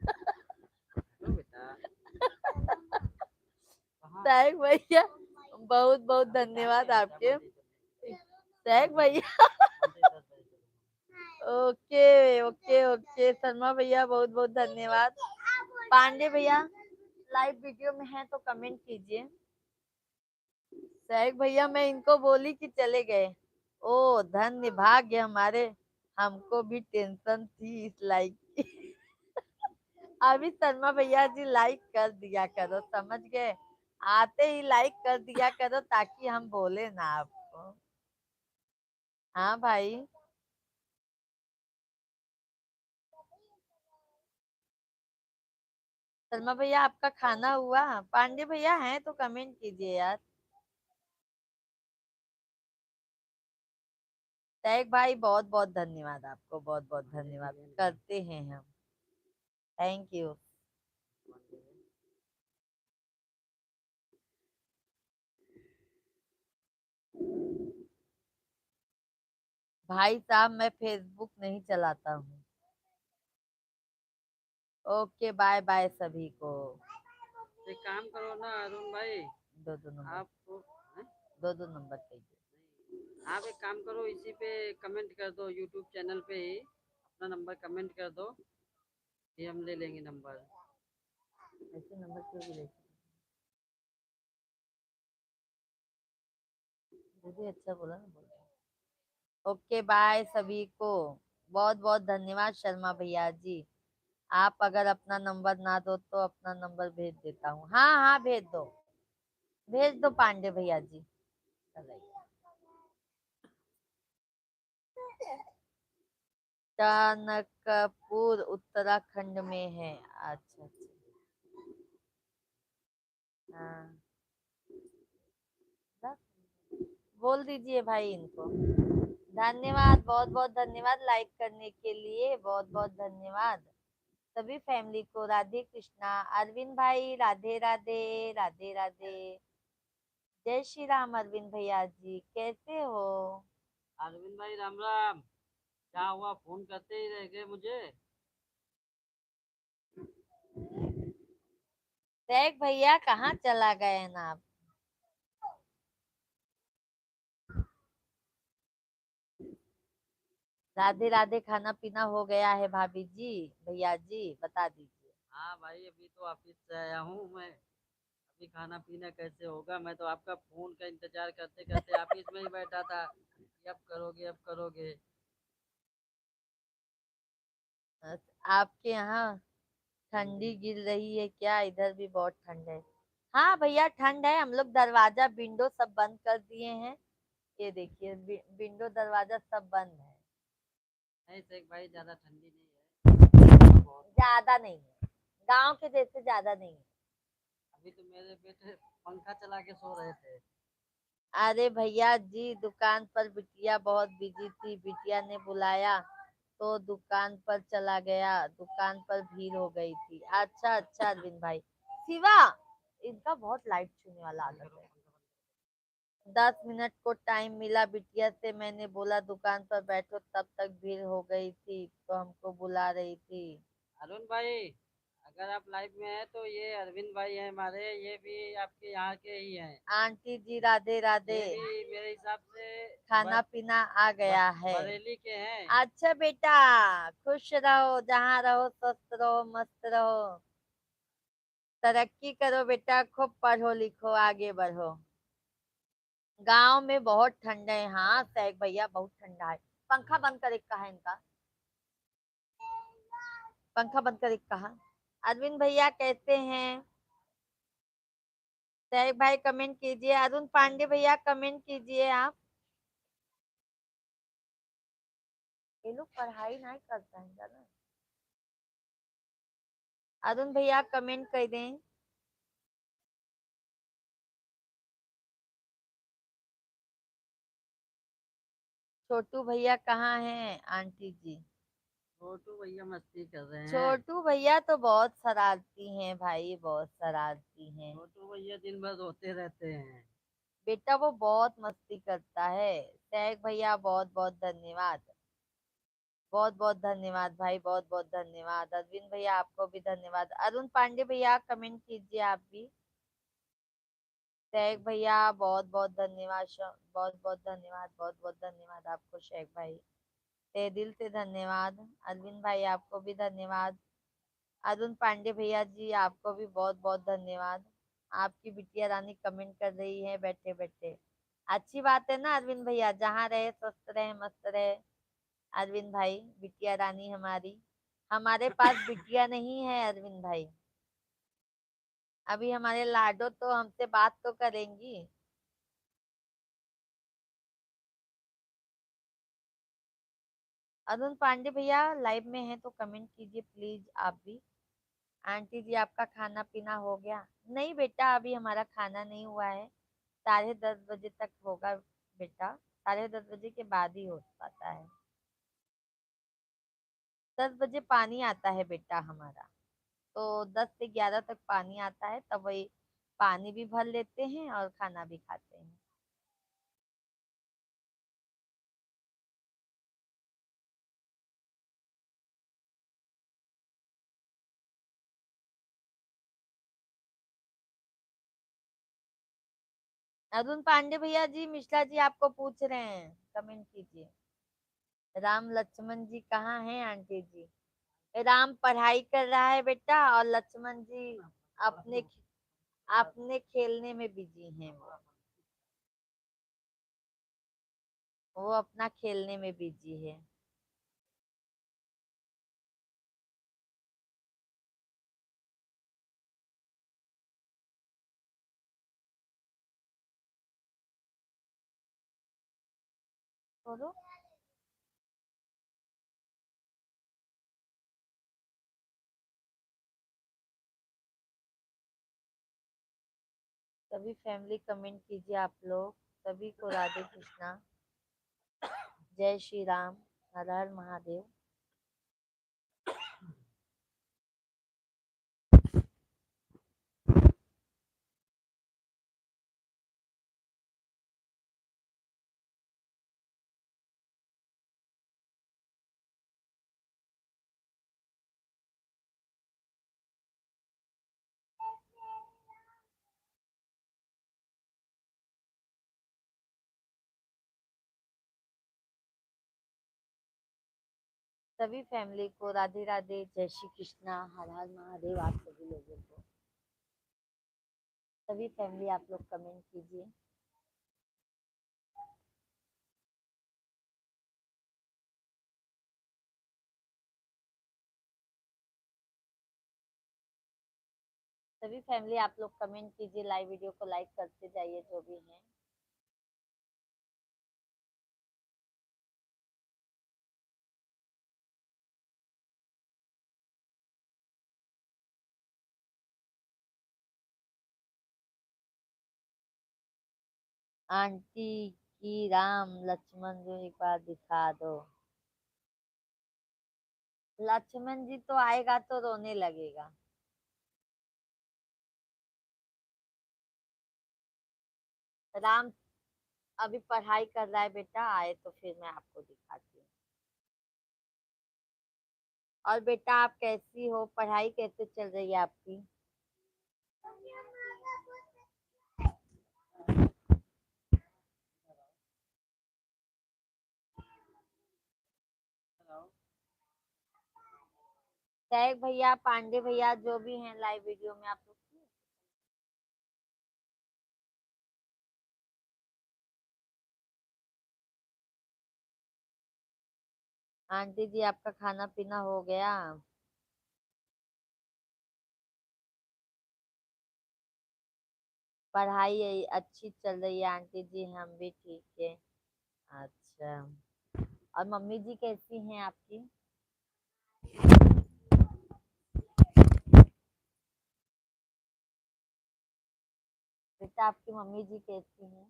हेलो बेटा, कहाँ? सैक भैया बहुत बहुत अभी धन्यवाद जाते हैं, आपके। मंदिर चलेंगे। सैक भैया मंदिर 10 बजे चलेंगे। ओके ओके ओके, शर्मा भैया बहुत बहुत धन्यवाद। पांडे भैया लाइव वीडियो में है तो कमेंट कीजिए। सैक भैया मैं इनको बोली कि चले गए। ओ धन्य भाग्य हमारे, हमको भी टेंशन थी इस लाइक की। अभी शर्मा भैया जी लाइक कर दिया करो, समझ गए? आते ही लाइक कर दिया करो ताकि हम बोले ना आपको। हाँ भाई। शर्मा भैया आपका खाना हुआ? पांडे भैया हैं तो कमेंट कीजिए यार। टैग भाई बहुत बहुत धन्यवाद आपको, बहुत बहुत धन्यवाद करते हैं हम। Thank you. भाई साहब मैं फेसबुक नहीं चलाता हूँ। ओके बाय बाय सभी को। एक काम करो ना अरुण भाई, दो दो नंबर, आप हैं? दो दो नंबर चाहिए। आप एक काम करो, इसी पे कमेंट कर दो, यूट्यूब चैनल पे ही अपना नंबर कमेंट कर दो, ये हम ले लेंगे नंबर। ऐसे नंबर क्यों भी लेते दीदी? अच्छा बोला ना, बोल। ओके बाय सभी को। बहुत बहुत धन्यवाद शर्मा भैया जी। आप अगर अपना नंबर ना दो तो अपना नंबर भेज देता हूँ। हाँ हाँ भेज दो, भेज दो पांडे भैया जी। टनकपुर उत्तराखंड में है। अच्छा अच्छा। हाँ बोल दीजिए भाई इनको। धन्यवाद, बहुत बहुत धन्यवाद लाइक करने के लिए, बहुत बहुत धन्यवाद सभी फैमिली को। राधे कृष्णा। अरविंद भाई राधे राधे, राधे राधे। जय श्री राम अरविंद भैया जी, कैसे हो? अरविंद भाई राम राम। क्या हुआ, फोन करते ही रह गए मुझे? टैग भैया कहाँ चला गए ना आप? राधे राधे, खाना पीना हो गया है भाभी जी, भैया जी बता दीजिए। हाँ भाई, अभी तो ऑफिस से आया हूँ मैं। अभी खाना पीना कैसे होगा? मैं तो आपका फोन का इंतजार करते करते ऑफिस में ही बैठा था कि अब करोगे अब करोगे। आपके यहाँ ठंडी गिर रही है क्या? इधर भी बहुत ठंड है। हाँ भैया ठंड है, हम लोग दरवाजा विंडो सब बंद कर दिए हैं। ये देखिए विंडो दरवाजा सब बंद है। नहीं शेख भाई, ज्यादा ठंडी नहीं है, थोड़ा बहुत है। ज्यादा नहीं है, गांव के जैसे ज्यादा नहीं है। अभी तो मेरे बेटे पंखा चला के सो रहे थे। अरे भैया जी दुकान पर बिटिया बहुत बिजी थी, बिटिया ने बुलाया तो दुकान पर चला गया, दुकान पर भीड़ हो गई थी। अच्छा अच्छा अरविंद भाई। शिवा, इनका बहुत लाइट छूने वाला बंद आदत करो, है। पंखा बंद 10 मिनट को टाइम मिला बिटिया से, मैंने बोला दुकान पर बैठो, तब तक भीड़ हो गई थी तो हमको बुला रही थी। करो। अरुण भाई, अगर आप लाइव में हैं तो ये अरविंद भाई हैं हमारे, ये भी आपके यहाँ के ही हैं। आंटी जी राधे राधे। ये भी मेरे हिसाब से खाना पीना आ ब, गया है। बरेली के हैं। अच्छा बेटा, खुश रहो, जहाँ रहो स्वस्थ रहो, मस्त रहो, तरक्की करो बेटा, खूब पढ़ो लिखो, आगे बढ़ो। गांव में बहुत ठंड है। हाँ सैक भैया बहुत ठंडा है। पंखा बंद कर, एक कहा इनका, पंखा बंद कर, एक कहा। अरविंद भैया कैसे हैं? सैक भाई कमेंट कीजिए, अरुण पांडे भैया कमेंट कीजिए आप। ये लोग पढ़ाई नहीं करता है ना। अरुण भैया कमेंट कर दें। छोटू भैया कहाँ हैं आंटी जी? छोटू भैया मस्ती कर रहे हैं। छोटू भैया तो बहुत शरारती हैं भाई, बहुत शरारती हैं। छोटू भैया दिन भर रोते रहते हैं। बेटा वो बहुत मस्ती करता है। सैक भैया बहुत बहुत धन्यवाद, बहुत बहुत धन्यवाद भाई, बहुत बहुत धन्यवाद। अरविंद भैया आपको भी धन्यवाद। अरुण पांडे भैया कमेंट कीजिए आप भी। शेख भैया बहुत बहुत धन्यवाद, बहुत बहुत धन्यवाद, बहुत बहुत धन्यवाद आपको शेख भाई, तहे दिल से धन्यवाद। अरविंद भाई आपको भी धन्यवाद। अरुण पांडे भैया जी आपको भी बहुत बहुत धन्यवाद। आपकी बिटिया रानी कमेंट कर रही है बैठे बैठे। अच्छी बात है ना अरविंद भैया, जहाँ रहे स्वस्थ रहे मस्त रहे। अरविंद भाई बिटिया रानी हमारी, हमारे पास बिटिया नहीं है अरविंद भाई। अभी हमारे लाडो तो हमसे बात तो करेंगी। अरुण पांडे भैया लाइव में है तो कमेंट कीजिए प्लीज आप भी। आंटी जी आपका खाना पीना हो गया? नहीं बेटा अभी हमारा खाना नहीं हुआ है, 10:30 बजे तक होगा बेटा, 10:30 बजे के बाद ही हो पाता है। 10 बजे पानी आता है बेटा हमारा, तो 10 से 11 तक पानी आता है, तब वही पानी भी भर लेते हैं और खाना भी खाते हैं। अरुण पांडे भैया जी मिश्रा जी आपको पूछ रहे हैं, कमेंट कीजिए। राम लक्ष्मण जी कहाँ हैं आंटी जी? राम पढ़ाई कर रहा है बेटा, और लक्ष्मण जी अपने अपने खेलने में बिजी हैं। वो अपना खेलने में बिजी है। बोलो। सभी फैमिली कमेंट कीजिए आप लोग। सभी को राधे कृष्णा, जय श्री राम, हर हर महादेव। सभी फैमिली को राधे राधे, जय श्री कृष्णा, हर हर महादेव। आप सभी लोगों को, सभी फैमिली आप लोग कमेंट कीजिए। सभी फैमिली आप लोग कमेंट कीजिए, लाइव वीडियो को लाइक करते जाइए जो भी हैं। आंटी की राम लक्ष्मण जो एक बार दिखा दो। लक्ष्मण जी तो आएगा तो रोने लगेगा। राम अभी पढ़ाई कर रहा है बेटा, आए तो फिर मैं आपको दिखाती हूँ। और बेटा आप कैसी हो, पढ़ाई कैसे चल रही है आपकी? सहक भैया, पांडे भैया जो भी हैं लाइव वीडियो में आप लोग। आंटी जी आपका खाना पीना हो गया? पढ़ाई अच्छी चल रही है आंटी जी, हम भी ठीक है। अच्छा, और मम्मी जी कैसी हैं आपकी? बेटा आपकी मम्मी जी कैसी हैं?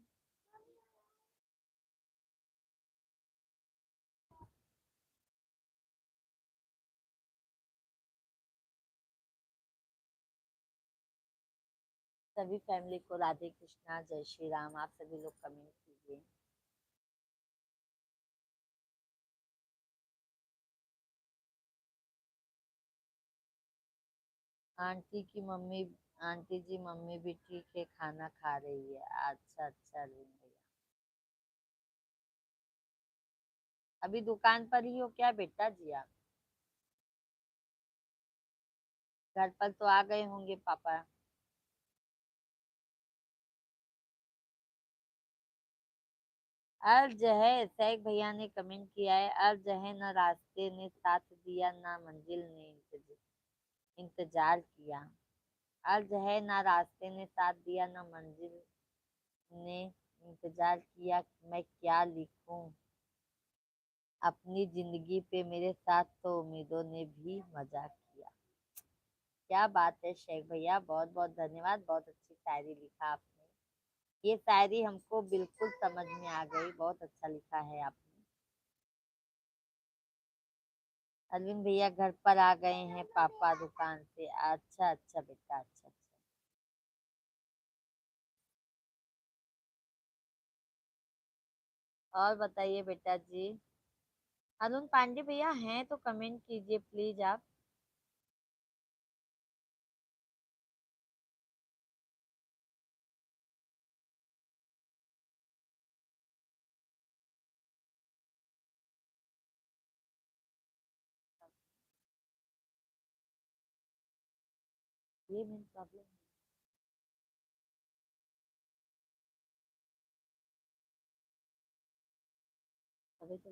सभी फैमिली को राधे कृष्णा, जय श्री राम। आप सभी लोग कमेंट कीजिए। आंटी की मम्मी, आंटी जी मम्मी भी ठीक है, खाना खा रही है। अच्छा अच्छा अरविंद भैया, अभी दुकान पर ही हो क्या बेटा जी आप? घर पर तो आ गए होंगे पापा। अर्ज है, सैक भैया ने कमेंट किया है, अर्ज है न रास्ते ने साथ दिया, ना मंजिल ने इंतजार किया। अर्ज है ना रास्ते ने साथ दिया, ना मंजिल ने इंतजार किया, मैं क्या लिखूं अपनी जिंदगी पे, मेरे साथ तो उम्मीदों ने भी मजाक किया। क्या बात है शेख भैया, बहुत बहुत धन्यवाद, बहुत अच्छी शायरी लिखा आपने। ये शायरी हमको बिल्कुल समझ में आ गई, बहुत अच्छा लिखा है आपने। अरविंद भैया घर पर आ गए हैं पापा दुकान से। अच्छा अच्छा बेटा, अच्छा अच्छा। और बताइए बेटा जी। अरुण पांडे भैया हैं तो कमेंट कीजिए प्लीज आप। ये मेन प्रॉब्लम है, तो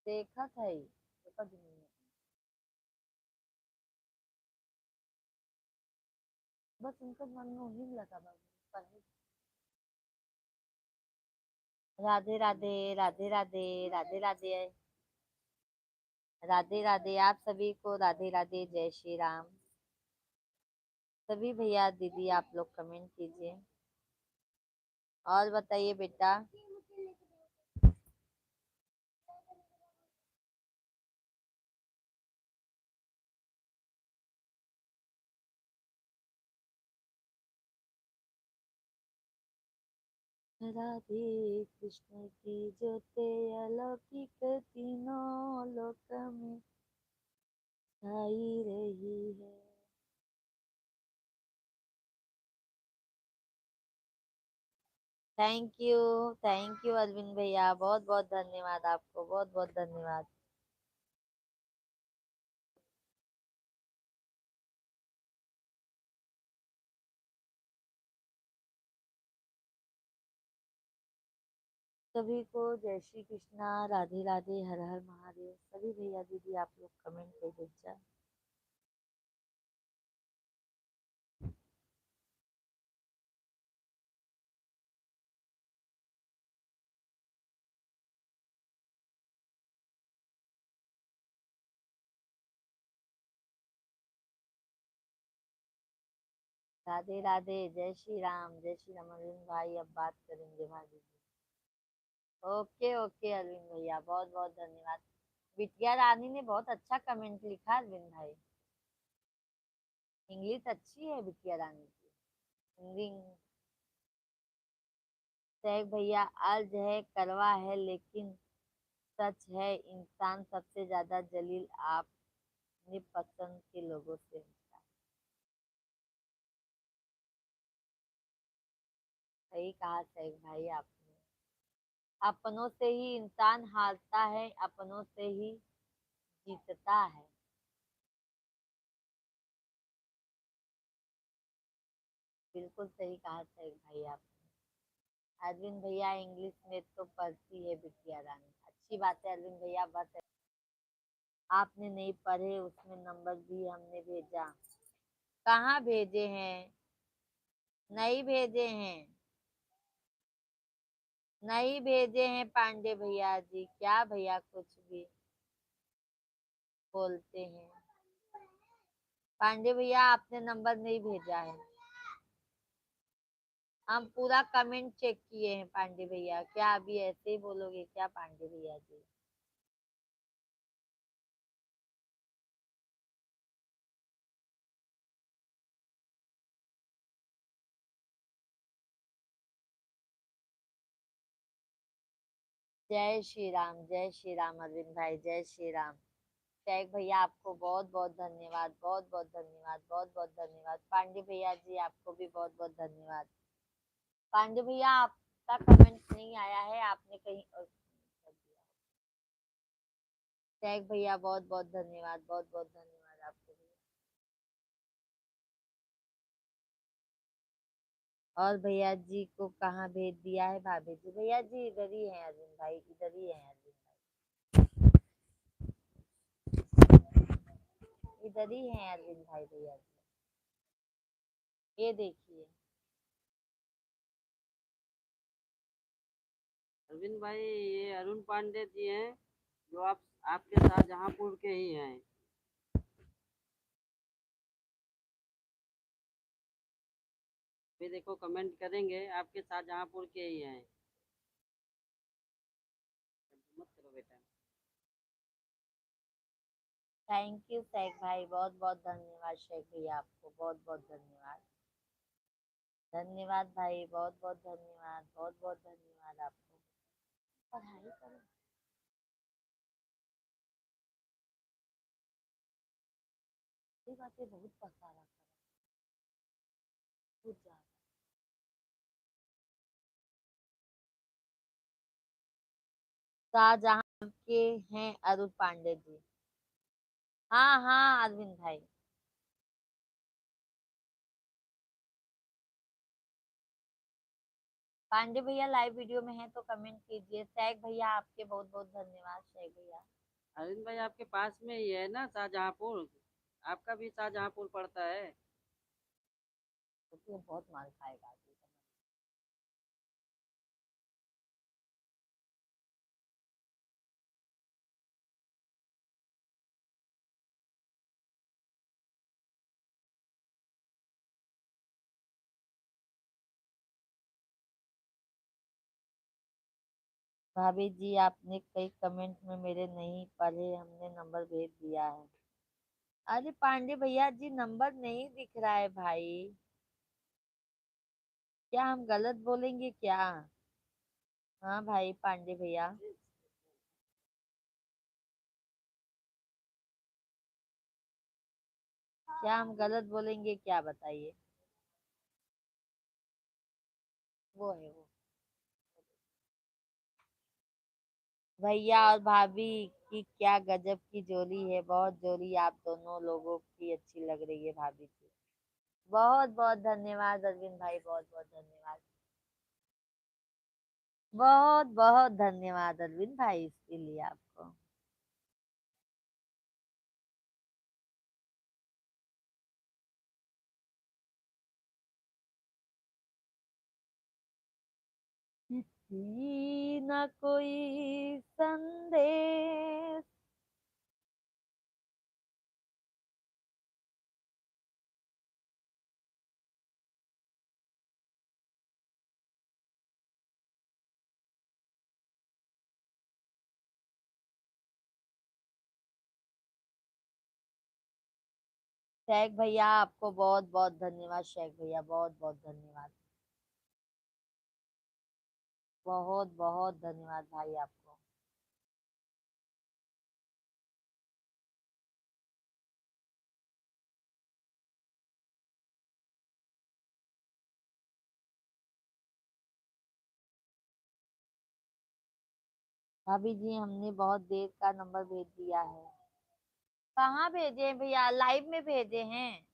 देखा था ही, देखा भी नहीं है। बस उनका मन में वही लगा बाबू पढ़ाई। राधे राधे, राधे राधे, राधे राधे, राधे राधे। आप सभी को राधे राधे, जय श्री राम। सभी भैया दीदी आप लोग कमेंट कीजिए। और बताइए बेटा। राधे कृष्ण की ज्योति अलौकिक तीनों लोक में छाई रही है। थैंक यू अरविंद भैया, बहुत बहुत धन्यवाद आपको, बहुत बहुत धन्यवाद। सभी को जय श्री कृष्णा, राधे राधे, हर हर महादेव। सभी भैया दीदी आप लोग कमेंट कर दीजिए। राधे राधे, जय श्री राम, जय श्री राम। अरविंद भाई अब बात करेंगे भाभी जी। ओके ओके अरविंद भैया, बहुत बहुत धन्यवाद। बिटिया रानी ने बहुत अच्छा कमेंट लिखा अरविंद भाई। इंग्लिश अच्छी है बिटिया रानी की, हिंदी। शेख भैया अर्ज है, करवा है, लेकिन सच है इंसान सबसे ज्यादा जलील अपने पसंद के लोगों से होता है। सही कहा शेख भाई आपने। अपनों से ही इंसान हारता है, अपनों से ही जीतता है। बिल्कुल सही कहा शेख भाई आपने। अरविंद भैया इंग्लिश में तो पढ़ती है बिटिया रानी, अच्छी बात है अरविंद भैया। बस आपने नहीं पढ़े, उसमें नंबर भी हमने भेजा। कहाँ भेजे हैं? नहीं भेजे हैं, नहीं भेजे हैं पांडे भैया जी। क्या भैया कुछ भी बोलते हैं। पांडे भैया आपने नंबर नहीं भेजा है। हम पूरा कमेंट चेक किए हैं पांडे भैया। क्या अभी ऐसे ही बोलोगे क्या पांडे भैया जी? जय श्री राम अरविंद भाई, जय श्री राम। शेख भैया आपको बहुत बहुत धन्यवाद, बहुत बहुत धन्यवाद, बहुत बहुत धन्यवाद। पांडे भैया जी आपको भी बहुत बहुत धन्यवाद। पांडे भैया आपका कमेंट नहीं आया है, आपने कहीं और कर दिया। शेख भैया बहुत बहुत धन्यवाद, बहुत बहुत धन्यवाद आपको भी। और भैया जी को कहाँ भेज दिया है भाभी जी? भैया जी इधर ही है अरविंद भाई, इधर ही है अरविंद भाई, इधर ही है अरविंद भाई भैया जी। ये देखिए। अरविंद भाई ये अरुण पांडे जी हैं, जो आपके शाहजहांपुर के ही हैं। अभी देखो कमेंट करेंगे, आपके शाहजहांपुर के ही हैं। मत करो बेटा। थैंक यू शेख भाई, बहुत बहुत धन्यवाद शेख भैया, आपको बहुत बहुत धन्यवाद। धन्यवाद भाई, बहुत बहुत धन्यवाद, बहुत बहुत धन्यवाद आपको। पढ़ाई करो। ये बातें बहुत पसारा करो, कुछ ज्यादा। शाहजहां के हैं अरुण पांडे जी। हाँ हाँ अरविंद भाई। पांडे भैया लाइव वीडियो में है तो कमेंट कीजिए। शेख भैया आपके बहुत बहुत धन्यवाद शेख भैया। अरविंद भाई आपके पास में ही है ना शाहजहांपुर, आपका भी शाहजहांपुर पड़ता है। क्योंकि वो बहुत मार खाएगा अभी। भाभी जी आपने कई कमेंट में मेरे नहीं पढ़े, हमने नंबर भेज दिया है। अरे पांडे भैया जी नंबर नहीं दिख रहा है भाई, क्या हम गलत बोलेंगे क्या? हाँ भाई पांडे भैया। क्या हम गलत बोलेंगे क्या बताइए। वो है वो। भैया और भाभी की क्या गजब की जोड़ी है, बहुत जोड़ी आप दोनों लोगों की अच्छी लग रही है भाभी जी। बहुत बहुत धन्यवाद अरविंद भाई, बहुत बहुत धन्यवाद। बहुत बहुत धन्यवाद अरविंद भाई इसके लिए आपको। चिट्ठी न कोई संदेश। शेख भैया आपको बहुत बहुत धन्यवाद, शेख भैया बहुत बहुत धन्यवाद। बहुत बहुत धन्यवाद भाई आपको। भाभी जी हमने बहुत देर का नंबर भेज दिया है। कहाँ भेजे हैं भैया, लाइव में भेजे हैं।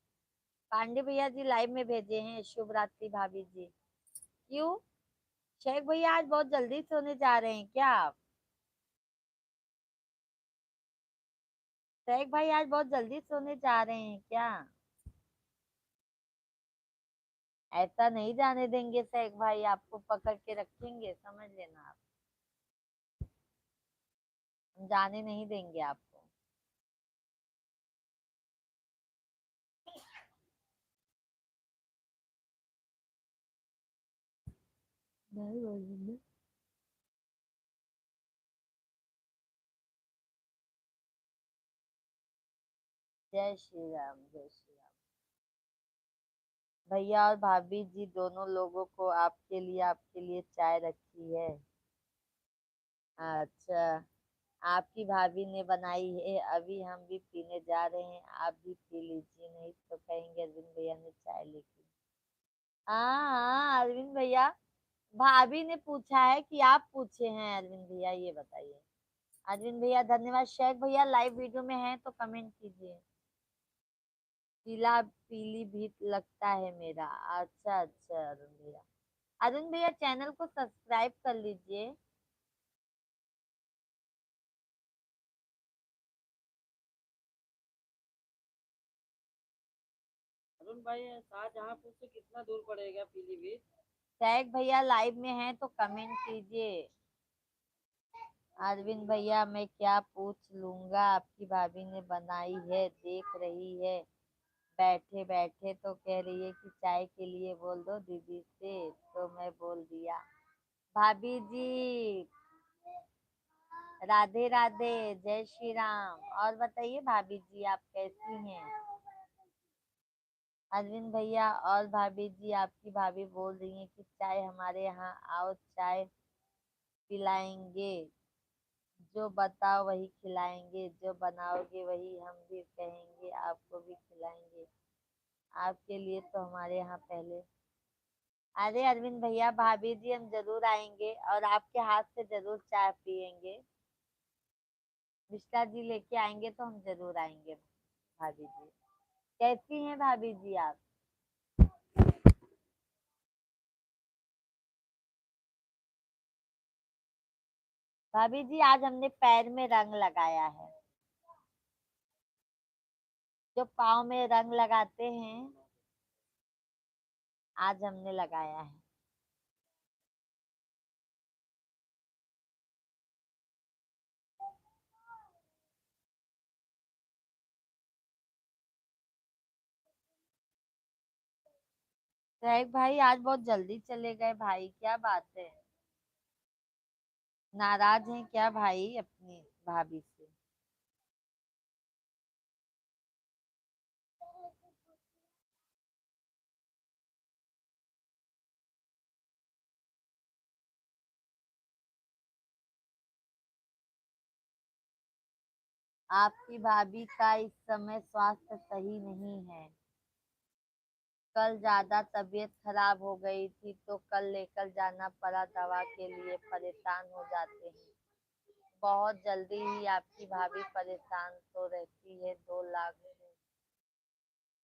पांडे भैया जी लाइव में भेजे हैं, शुभ रात्रि भाभी जी। क्यों, शेख भैया आज बहुत जल्दी सोने जा रहे हैं क्या आप? शेख भाई आज बहुत जल्दी सोने जा रहे हैं क्या? ऐसा नहीं जाने देंगे शेख भाई, आपको पकड़ के रखेंगे, समझ लेना आप। हम जाने नहीं देंगे आपको। नहीं बोलेंगे। जय श्री राम, जय श्री राम। भैया और भाभी जी दोनों लोगों को आपके लिए चाय रखी है। अच्छा, आपकी भाभी ने बनाई है, अभी हम भी पीने जा रहे हैं, आप भी पी लीजिए, नहीं तो कहेंगे अरविंद भैया ने चाय लेके। हाँ हाँ अरविंद भैया, भाभी ने पूछा है कि आप पूछे हैं अरविंद भैया, ये बताइए। अरविंद भैया धन्यवाद। शेख भैया लाइव वीडियो में हैं तो कमेंट कीजिए। पीला पीलीभीत लगता है मेरा। अच्छा अच्छा अरुण भैया। अरुण भैया चैनल को सब्सक्राइब कर लीजिए। अरुण भाई शाहजहांपुर से कितना दूर पड़ेगा पीलीभीत? शेख भैया लाइव में हैं तो कमेंट कीजिए। अरविंद भैया मैं क्या पूछ लूंगा, आपकी भाभी ने बनाई है, देख रही है बैठे बैठे, तो कह रही है कि चाय के लिए बोल दो दीदी से, तो मैं बोल दिया। भाभी जी राधे राधे, जय श्री राम। और बताइए भाभी जी आप कैसी हैं? अरविंद भैया और भाभी जी, आपकी भाभी बोल रही है कि चाय हमारे यहाँ आओ, चाय पिलाएंगे, जो बताओ वही खिलाएंगे, जो बनाओगे वही हम भी कहेंगे आपको भी खिलाएंगे, आपके लिए तो हमारे यहाँ पहले। अरे अरविंद भैया भाभी जी हम जरूर आएंगे और आपके हाथ से जरूर चाय पियेंगे। मिश्रा जी लेके आएंगे तो हम जरूर आएंगे। भाभी जी कैसी हैं भाभी जी आप? भाभी जी आज हमने पैर में रंग लगाया है, जो पाँव में रंग लगाते हैं, आज हमने लगाया है। सहक भाई आज बहुत जल्दी चले गए भाई, क्या बात है? नाराज हैं क्या भाई अपनी भाभी से? आपकी भाभी का इस समय स्वास्थ्य सही नहीं है। कल ज्यादा तबीयत खराब हो गई थी तो कल लेकर जाना पड़ा दवा के लिए, परेशान हो जाते हैं। बहुत जल्दी ही आपकी भाभी परेशान तो रहती है 2 लाख से।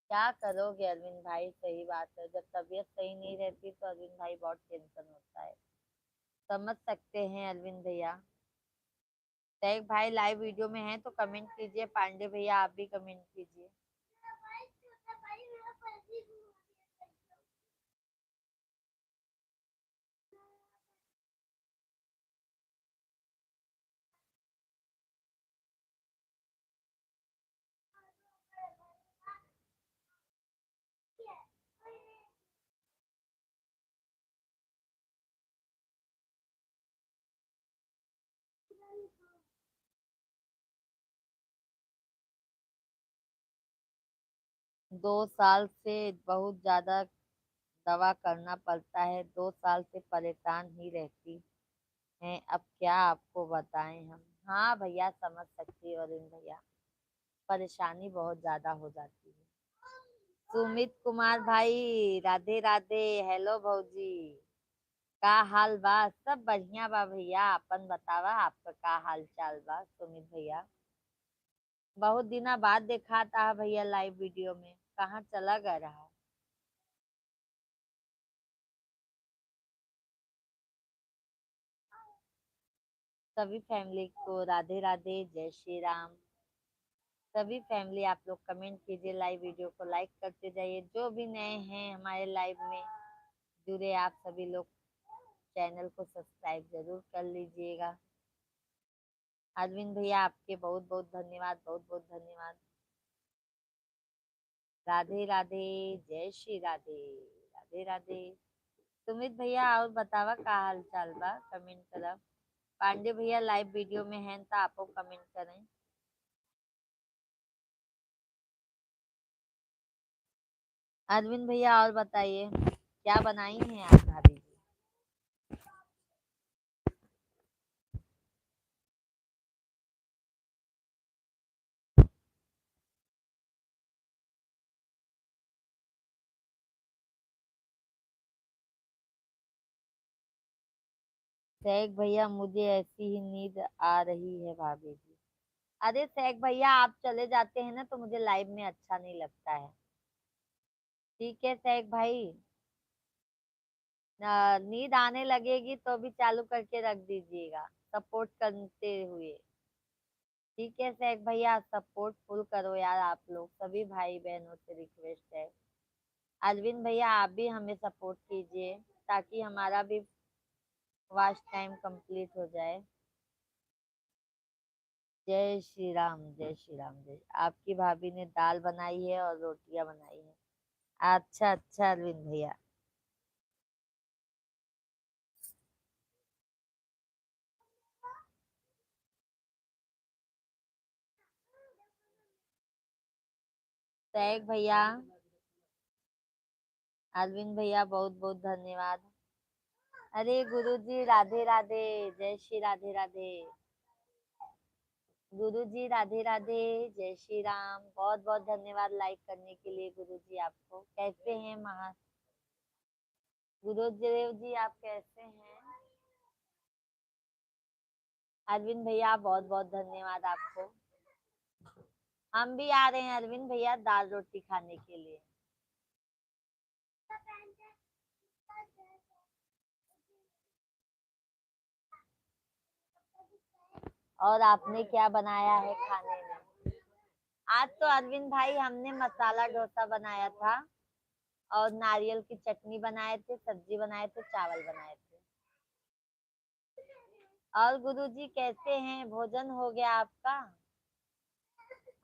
क्या करोगे अरविंद भाई, सही बात है, जब तबीयत सही नहीं रहती तो अरविंद भाई बहुत टेंशन होता है। समझ सकते हैं अरविंद भैया। एक भाई लाइव वीडियो में है तो कमेंट कीजिए, पांडे भैया आप भी कमेंट कीजिए। 2 साल से बहुत ज्यादा दवा करना पड़ता है, 2 साल से परेशान ही रहती हैं, अब क्या आपको बताएं हम। हाँ भैया समझ सकती हो अरविंद भैया, परेशानी बहुत ज्यादा हो जाती है। सुमित कुमार भाई राधे राधे, हेलो भौजी, का हाल बा? सब बढ़िया बा भैया, अपन बतावा आपका का हाल चाल बा सुमित भैया। बहुत दिना बाद देखा था भैया लाइव वीडियो में, कहाँ चला गया रहा? सभी फैमिली को राधे राधे, जय श्री राम। सभी फैमिली आप लोग कमेंट कीजिए, लाइव वीडियो को लाइक करते जाइए। जो भी नए हैं हमारे लाइव में जुड़े, आप सभी लोग चैनल को सब्सक्राइब जरूर कर लीजिएगा। अरविंद भैया आपके बहुत बहुत धन्यवाद, बहुत बहुत धन्यवाद। राधे राधे, जय श्री राधे, राधे राधे। सुमित भैया और बतावा का हाल चाल बा, कमेंट करब। पांडे भैया लाइव वीडियो में हैं तो आपको कमेंट करें। अरविंद भैया और बताइए क्या बनाई हैं आप भाभी जी? शेख भैया मुझे ऐसी ही नींद आ रही है भाभी जी। अरे शेख भैया आप चले जाते हैं ना तो मुझे लाइव में अच्छा नहीं लगता है। ठीक है शेख भाई, नींद आने लगेगी तो भी चालू करके रख दीजिएगा, सपोर्ट करते हुए। ठीक है शेख भैया, सपोर्ट फुल करो यार, आप लोग सभी भाई बहनों से रिक्वेस्ट है। अरविंद भैया आप भी हमें सपोर्ट कीजिए ताकि हमारा भी वॉच टाइम कंप्लीट हो जाए। जय श्री राम, जय श्री राम, जय। आपकी भाभी ने दाल बनाई है और रोटियां बनाई है। अच्छा अच्छा अरविंद भैया। शेख भैया, अरविंद भैया बहुत बहुत धन्यवाद। अरे गुरु जी राधे राधे, जय श्री राधे राधे। गुरु जी राधे राधे, जय श्री राम। बहुत बहुत धन्यवाद लाइक करने के लिए गुरु जी आपको। कैसे हैं महा गुरुदेव जी, आप कैसे हैं? अरविंद भैया बहुत बहुत धन्यवाद आपको। हम भी आ रहे हैं अरविंद भैया दाल रोटी खाने के लिए। और आपने क्या बनाया है खाने में? आज तो अरविंद भाई हमने मसाला डोसा बनाया था और नारियल की चटनी बनाए थे, सब्जी बनाए थे, चावल बनाए थे। और गुरुजी कैसे हैं, भोजन हो गया आपका?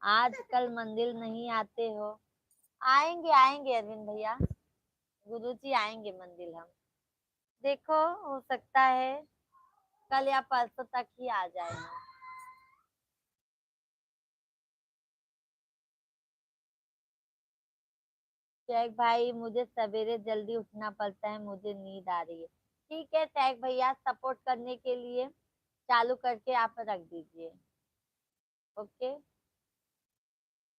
आज कल मंदिर नहीं आते हो? आएंगे आएंगे अरविंद भैया, गुरुजी आएंगे मंदिर हम। देखो हो सकता है कल या परसों तक ही आ जाए। शेख भाई मुझे सवेरे जल्दी उठना पड़ता है, मुझे नींद आ रही है। ठीक है शेख भैया, सपोर्ट करने के लिए चालू करके आप रख दीजिए। ओके।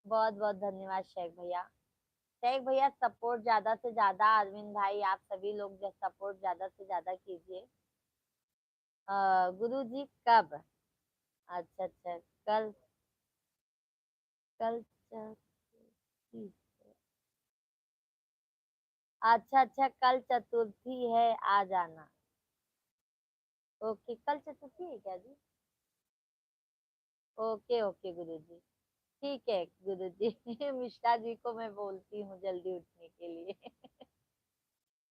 बहुत बहुत धन्यवाद शेख भैया। शेख भैया सपोर्ट ज्यादा से ज्यादा, अरविंद भाई आप सभी लोग जो सपोर्ट ज्यादा से ज्यादा कीजिए। गुरु जी कब? अच्छा अच्छा, कल। कल चतुर्थी। अच्छा अच्छा, कल चतुर्थी है, आ जाना। ओके, कल चतुर्थी है क्या जी? ओके ओके गुरु जी, ठीक है गुरु जी। मिश्रा जी को मैं बोलती हूँ जल्दी उठने के लिए।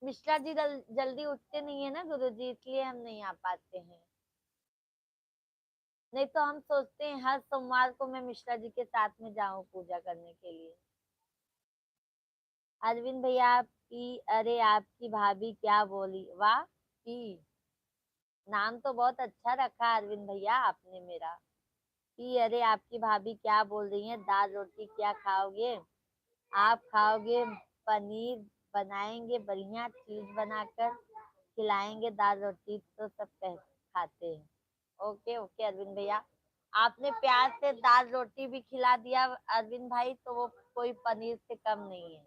मिश्रा जी जल्दी उठते नहीं है ना गुरु जी, इसलिए हम नहीं आ पाते हैं। नहीं तो हम सोचते हैं हर सोमवार को मैं मिश्रा जी के साथ में जाऊं पूजा करने के लिए। अरविंद भैया आपकी, अरे आपकी भाभी क्या बोली, वाह की। नाम तो बहुत अच्छा रखा अरविंद भैया आपने मेरा। कि अरे आपकी भाभी क्या बोल रही है, दाल रोटी क्या खाओगे? आप खाओगे पनीर, बनाएंगे बढ़िया चीज बनाकर, खिलाएंगे दाल रोटी तो सब कह खाते हैं। ओके ओके अरविंद भैया, आपने प्यार से दाल रोटी भी खिला दिया अरविंद भाई, तो वो कोई पनीर से कम नहीं है।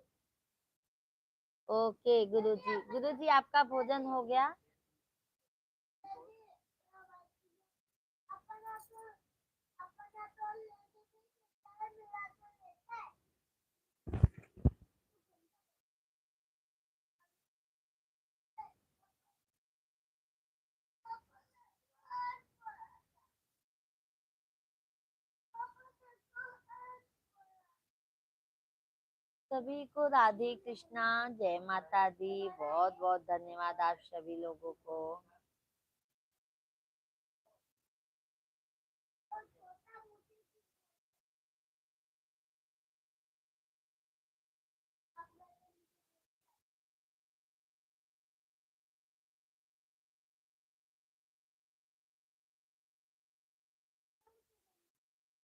ओके गुरुजी, गुरुजी आपका भोजन हो गया? सभी को राधे कृष्णा, जय माता दी, बहुत बहुत धन्यवाद आप सभी लोगों को।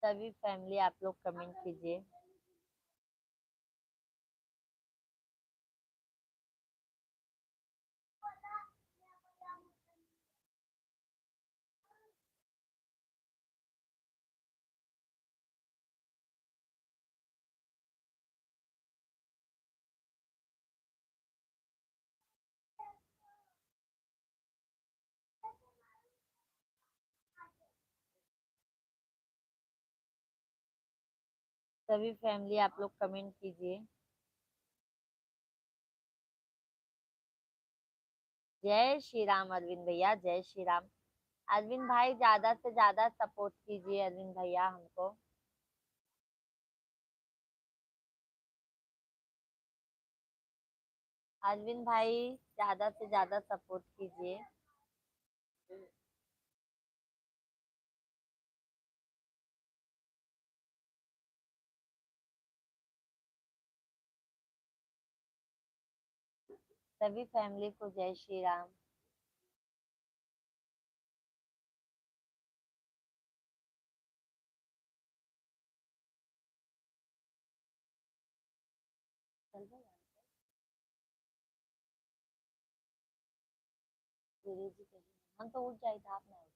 सभी फैमिली आप लोग कमेंट कीजिए। सभी फैमिली आप लोग कमेंट कीजिए। जय श्री राम अरविंद भैया, जय श्री राम। अरविंद भाई ज्यादा से ज्यादा सपोर्ट कीजिए अरविंद भैया हमको। अरविंद भाई ज्यादा से ज्यादा सपोर्ट कीजिए। सभी फैमिली को जय श्री राम। चल भाई, गुरु जी के हम तो उठ जाए था, आप ना उठ।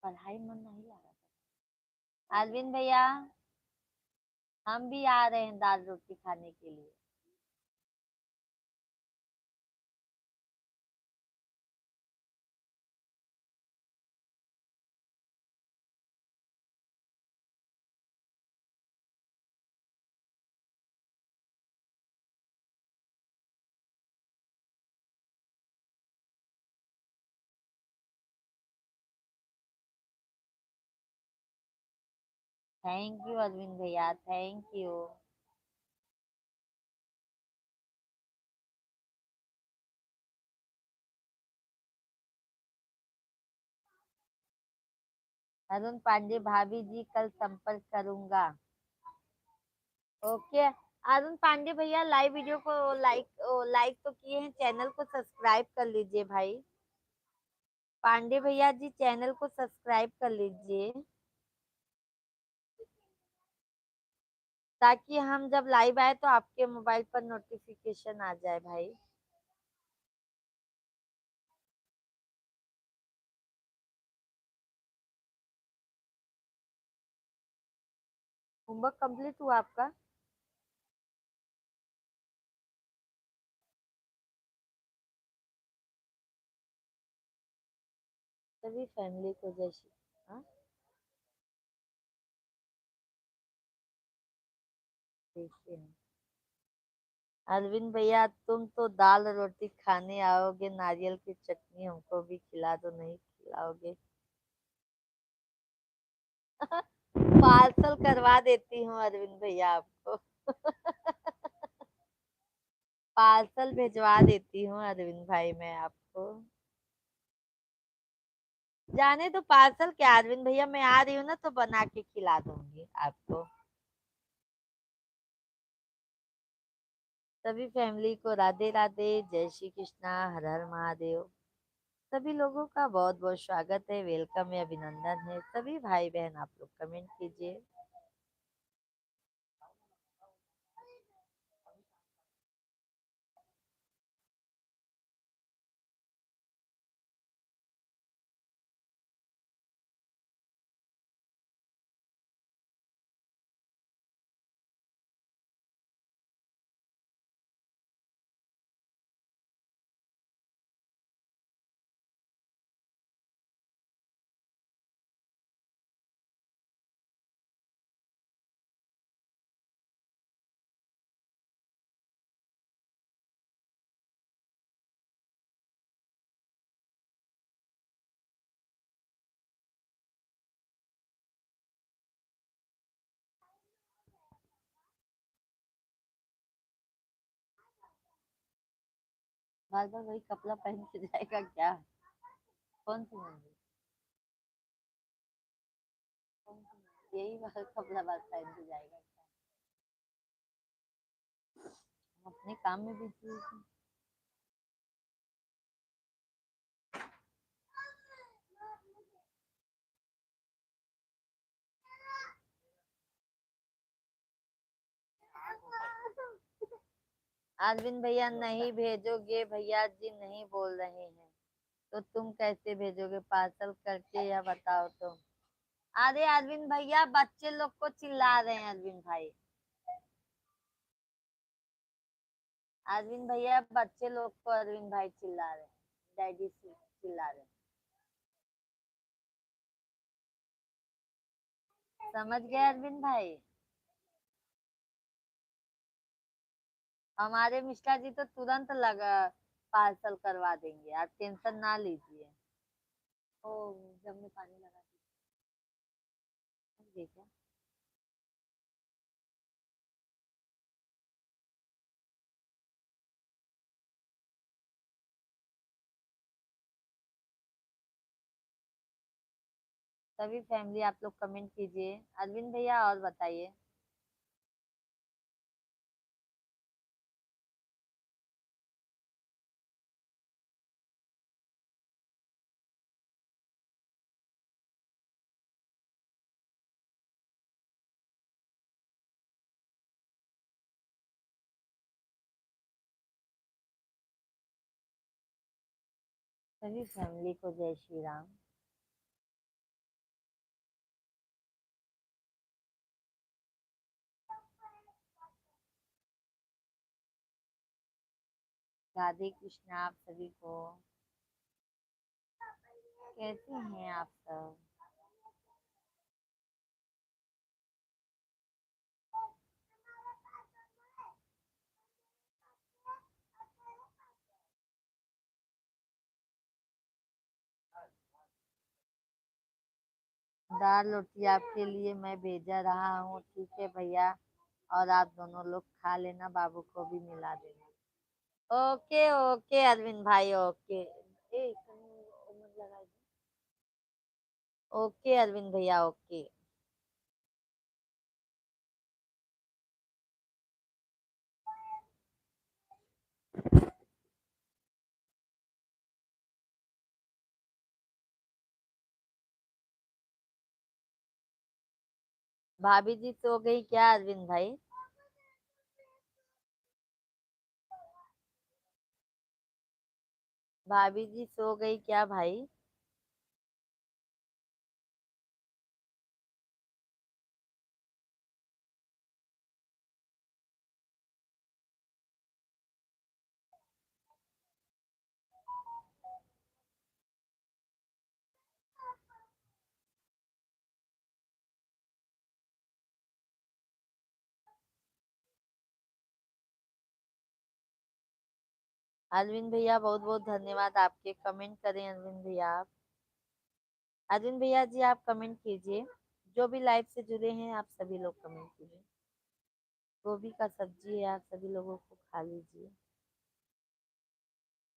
पढ़ाई मन नहीं लगा था। अरविंद भैया हम भी आ रहे हैं दाल रोटी खाने के लिए। थैंक यू अरविंद भैया, थैंक यू। अरुण पांडे, भाभी जी कल संपर्क करूंगा। ओके। अरुण पांडे भैया लाइव वीडियो को लाइक लाइक तो किए हैं, चैनल को सब्सक्राइब कर लीजिए भाई। पांडे भैया जी चैनल को सब्सक्राइब कर लीजिए, ताकि हम जब लाइव आए तो आपके मोबाइल पर नोटिफिकेशन आ जाए भाई। होमवर्क कंप्लीट हुआ आपका? सभी फैमिली को जैसी। हाँ, देखते हैं। अरविंद भैया तुम तो दाल रोटी खाने आओगे, नारियल की चटनी हमको भी खिला दो, नहीं खिलाओगे? पार्सल करवा देती हूँ अरविंद भैया आपको। पार्सल भिजवा देती हूँ अरविंद भाई मैं आपको। जाने तो पार्सल क्या अरविंद भैया, मैं आ रही हूँ ना तो बना के खिला दूंगी आपको। सभी फैमिली को राधे राधे, जय श्री कृष्णा, हर हर महादेव। सभी लोगों का बहुत बहुत स्वागत है, वेलकम है, अभिनंदन है। सभी भाई बहन आप लोग कमेंट कीजिए। बार बार वही कपड़ा पहन के जाएगा क्या? कौन सी मूवी? कौन सी movie? यही वाला कपड़ा बार पहन के जाएगा क्या? हम अपने काम में बिजी हैं। अरविंद भैया नहीं भेजोगे, भैया जी नहीं बोल रहे हैं तो तुम कैसे भेजोगे पार्सल करके, या बताओ तुम। अरे अरविंद भैया बच्चे लोग को चिल्ला रहे हैं अरविंद भाई। अरविंद भैया बच्चे लोग को अरविंद भाई चिल्ला रहे हैं, डैडी से चिल्ला रहे हैं। समझ गए अरविंद भाई? हमारे मिश्रा जी तो तुरंत लगा पार्सल करवा देंगे, आप टेंशन ना लीजिए। ओ, जब में पानी लगा दीजिए क्या? सभी फैमिली आप लोग कमेंट कीजिए। अरविंद भैया और बताइए। सभी फैमिली को जय श्री राम। राधे कृष्णा आप सभी को। कैसे हैं आप सब? दाल रोटी आपके लिए मैं भेजा रहा हूँ, ठीक है भैया। और आप दोनों लोग खा लेना, बाबू को भी मिला देना। ओके ओके अरविंद भाई, ओके। ओके अरविंद भैया, ओके। भाभी जी सो गई क्या अरविंद भाई? भाभी जी सो गई क्या भाई? अरविंद भैया बहुत बहुत धन्यवाद, आपके कमेंट करें अरविंद भैया आप। अरविंद भैया जी आप कमेंट कीजिए, जो भी लाइव से जुड़े हैं आप सभी लोग कमेंट कीजिए। गोभी का सब्जी है, आप सभी लोगों को खा लीजिए।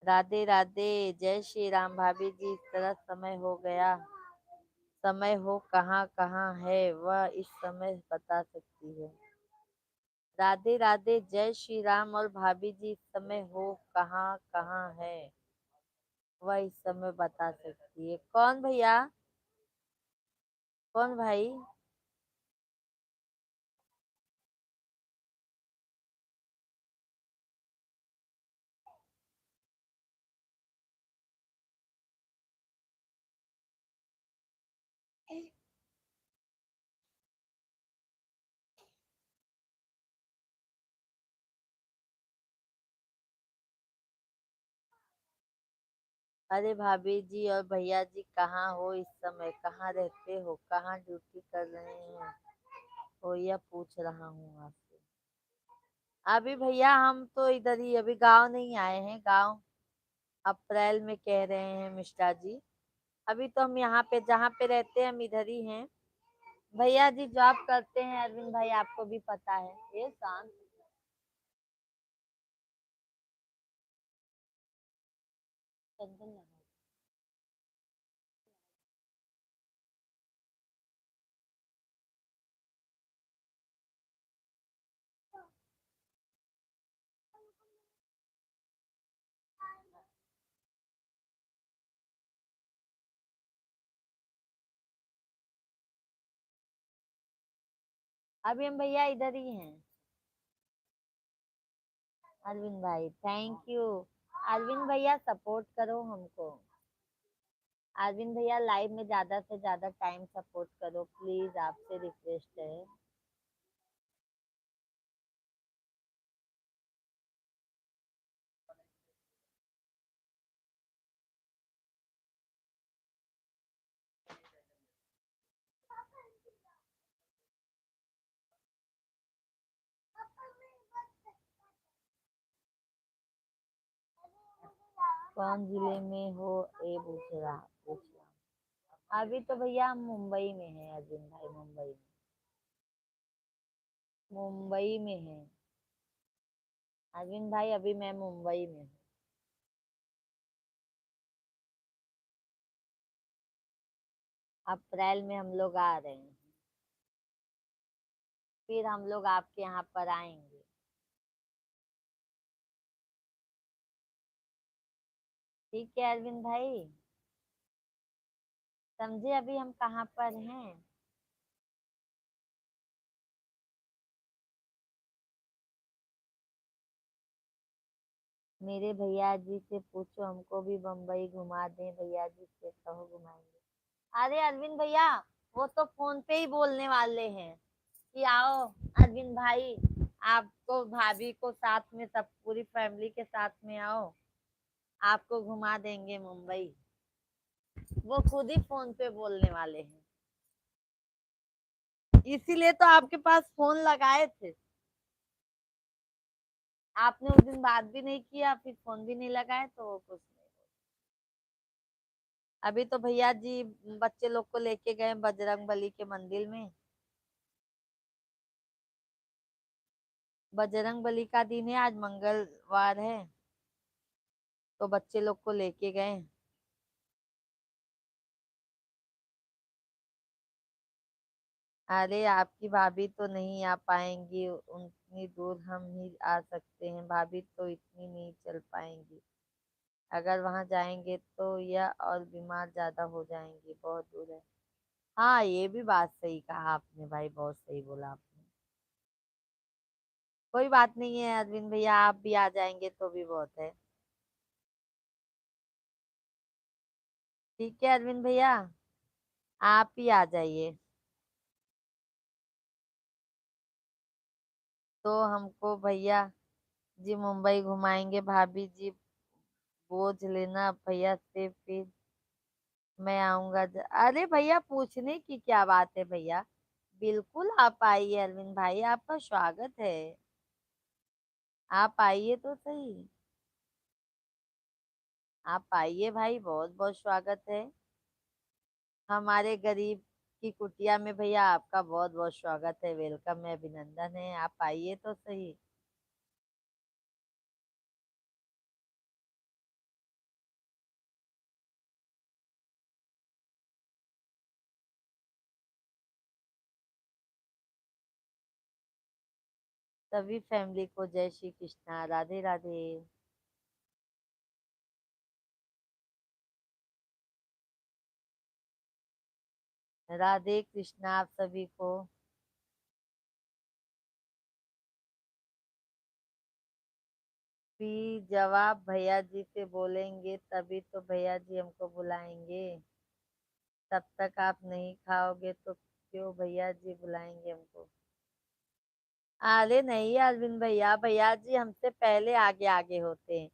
राधे राधे, जय श्री राम भाभी जी, इस तरह समय हो गया, समय हो कहाँ कहाँ है वह इस समय बता सकती है। राधे राधे, जय श्री राम, और भाभी जी इस समय हो कहाँ कहाँ है वह इस समय बता सकती है। कौन भैया, कौन भाई? अरे भाभी जी और भैया जी कहाँ हो इस समय, कहाँ रहते हो, कहाँ ड्यूटी कर रहे हैं हो, यह पूछ रहा हूँ आपसे। अभी भैया हम तो इधर ही, अभी गांव नहीं आए हैं, गांव अप्रैल में कह रहे हैं मिश्रा जी। अभी तो हम यहाँ पे जहाँ पे रहते हैं हम इधर ही हैं। भैया जी जॉब करते हैं, अरविंद भाई आपको भी पता है। ये शांत चंदन लगा। अभी हम भैया इधर ही हैं। अरविंद भाई थैंक यू। अरविंद भैया सपोर्ट करो हमको। अरविंद भैया लाइव में ज्यादा से ज्यादा टाइम सपोर्ट करो प्लीज, आपसे रिक्वेस्ट है। कौन जिले में हो ये पूछ रहा। अभी तो भैया हम मुंबई में हैं अरविंद भाई, मुंबई में है अरविंद भाई, अभी मैं मुंबई में हूँ। अप्रैल में हम लोग आ रहे हैं, फिर हम लोग आपके यहाँ पर आएंगे। ठीक है अरविंद भाई, समझे अभी हम कहाँ पर हैं। मेरे भैया जी से पूछो हमको भी बम्बई घुमा दें, भैया जी से कहो घुमाएंगे। अरे अरविंद भैया वो तो फोन पे ही बोलने वाले हैं कि आओ अरविंद भाई, आपको भाभी को साथ में, सब पूरी फैमिली के साथ में आओ, आपको घुमा देंगे मुंबई। वो खुद ही फोन पे बोलने वाले हैं, इसीलिए तो आपके पास फोन लगाए थे। आपने उस दिन बात भी नहीं किया, फिर फोन भी नहीं लगाए, तो वो कुछ नहीं। अभी तो भैया जी बच्चे लोग को लेके गए बजरंग बली के मंदिर में। बजरंग बली का दिन है, आज मंगलवार है, तो बच्चे लोग को लेके गए। अरे आपकी भाभी तो नहीं आ पाएंगी, उतनी दूर हम ही आ सकते हैं, भाभी तो इतनी नहीं चल पाएंगी। अगर वहां जाएंगे तो यह और बीमार ज्यादा हो जाएंगी, बहुत दूर है। हाँ ये भी बात सही कहा आपने भाई, बहुत सही बोला आपने। कोई बात नहीं है अरविंद भैया, आप भी आ जाएंगे तो भी बहुत है। ठीक है अरविंद भैया, आप ही आ जाइए। तो हमको भैया जी मुंबई घुमाएंगे, भाभी जी बोझ लेना भैया से, फिर मैं आऊंगा अरे भैया पूछने की क्या बात है भैया, बिल्कुल आप आइए अरविंद भाई, आपका स्वागत है, आप आइए तो सही। आप आइए भाई, बहुत बहुत स्वागत है हमारे गरीब की कुटिया में। भैया आपका बहुत बहुत स्वागत है, वेलकम है, अभिनंदन है। आप आइए तो सही। सभी फैमिली को जय श्री कृष्णा, राधे राधे। राधे कृष्णा आप सभी को। भी जवाब भैया जी से बोलेंगे तभी तो भैया जी हमको बुलाएंगे। तब तक आप नहीं खाओगे तो क्यों भैया जी बुलाएंगे हमको। अरे नहीं अरविंद भैया, भैया जी हमसे पहले आगे आगे होते हैं,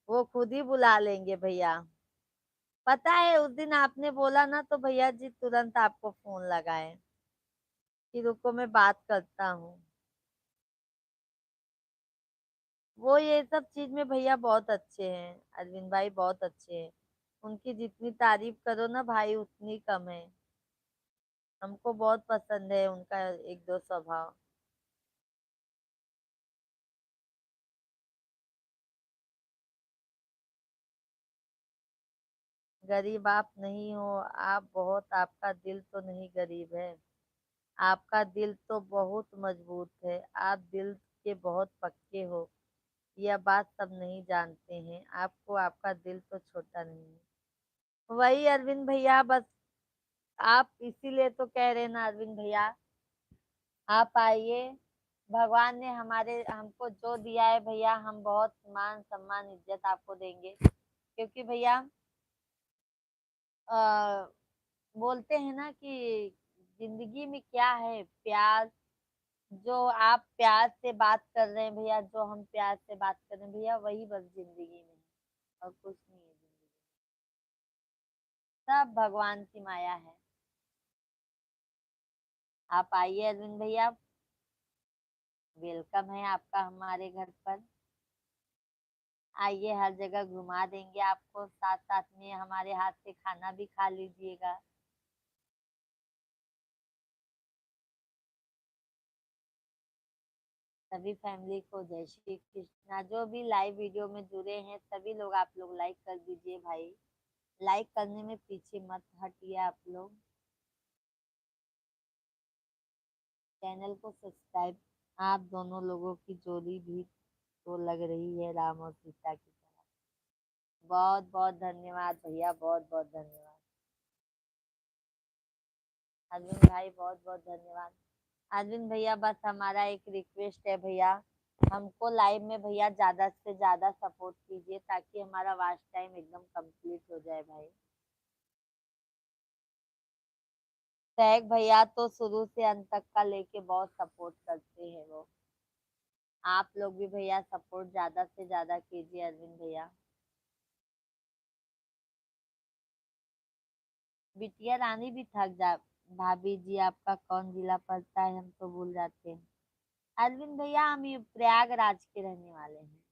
वो खुद ही बुला लेंगे भैया। पता है उस दिन आपने बोला ना तो भैया जी तुरंत आपको फोन लगाए कि रुको मैं बात करता हूँ। वो ये सब चीज में भैया बहुत अच्छे हैं, अरविंद भाई बहुत अच्छे हैं। उनकी जितनी तारीफ करो ना भाई उतनी कम है। हमको बहुत पसंद है उनका एक दो स्वभाव। गरीब आप नहीं हो, आप बहुत, आपका दिल तो नहीं गरीब है। आपका दिल तो बहुत मजबूत है, आप दिल के बहुत पक्के हो। यह बात सब नहीं जानते हैं, आपको आपका दिल तो छोटा नहीं है। वही अरविंद भैया बस, आप इसीलिए तो कह रहे हैं ना अरविंद भैया, आप आइए। भगवान ने हमारे हमको जो दिया है भैया, हम बहुत मान सम्मान इज्जत आपको देंगे। क्योंकि भैया आ, बोलते हैं ना कि जिंदगी में क्या है, प्यार। जो आप प्यार से बात कर रहे हैं भैया, जो हम प्यार से बात कर रहे हैं भैया, वही बस जिंदगी में है और कुछ नहीं है जिंदगी में। सब भगवान की माया है। आप आइए अरविंद भैया, वेलकम है आपका हमारे घर पर। आइए, हर जगह घुमा देंगे आपको, साथ साथ में हमारे हाथ से खाना भी खा लीजिएगा। सभी फैमिली को जय श्री कृष्णा। जो भी लाइव वीडियो में जुड़े हैं सभी लोग, आप लोग लाइक कर दीजिए भाई। लाइक करने में पीछे मत हटिए आप लोग। चैनल को सब्सक्राइब। आप दोनों लोगों की जोड़ी भी तो लग रही है राम और सीता की तरह। बहुत बहुत धन्यवाद भैया, बहुत बहुत धन्यवाद। अरविंद भाई बहुत बहुत धन्यवाद। अरविंद भैया बस हमारा एक रिक्वेस्ट है भैया, हमको लाइव में भैया ज्यादा से ज्यादा सपोर्ट कीजिए ताकि हमारा वॉच टाइम एकदम कंप्लीट हो जाए भाई। सैग भैया तो शुरू से अंत तक का लेके बहुत सपोर्ट करते हैं वो। आप लोग भी भैया सपोर्ट ज्यादा से ज्यादा कीजिए अरविंद भैया। बिटिया रानी भी थक जा। भाभी जी आपका कौन जिला पड़ता है, हम तो भूल जाते हैं। अरविंद भैया हम ये प्रयागराज के रहने वाले हैं।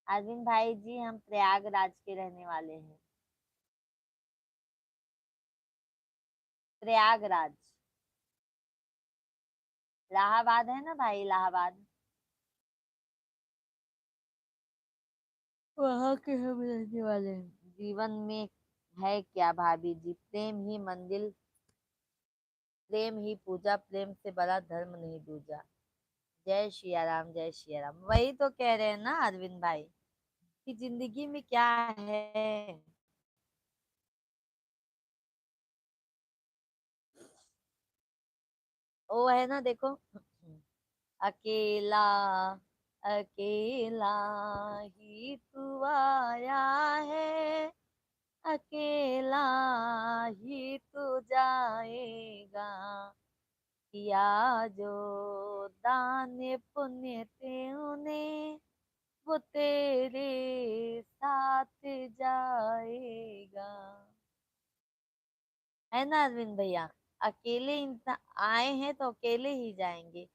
अरविंद भाई जी हम प्रयागराज के रहने वाले हैं। प्रयागराज, इलाहाबाद है ना भाई, इलाहाबाद। वहां के हम रहने वाले हैं। जीवन में है क्या भाभी जी, प्रेम ही मंदिर, प्रेम ही पूजा, प्रेम से बड़ा धर्म नहीं दूजा। जय सिया राम, जय सिया राम। वही तो कह रहे हैं ना अरविंद भाई कि जिंदगी में क्या है। वो है ना देखो, अकेला अकेला ही तू आया है, अकेला ही तू जाएगा। किया जो दान पुण्य तूने वो तेरे साथ जाएगा। है ना अरविंद भैया, अकेले इंसान आए हैं तो अकेले ही जाएंगे।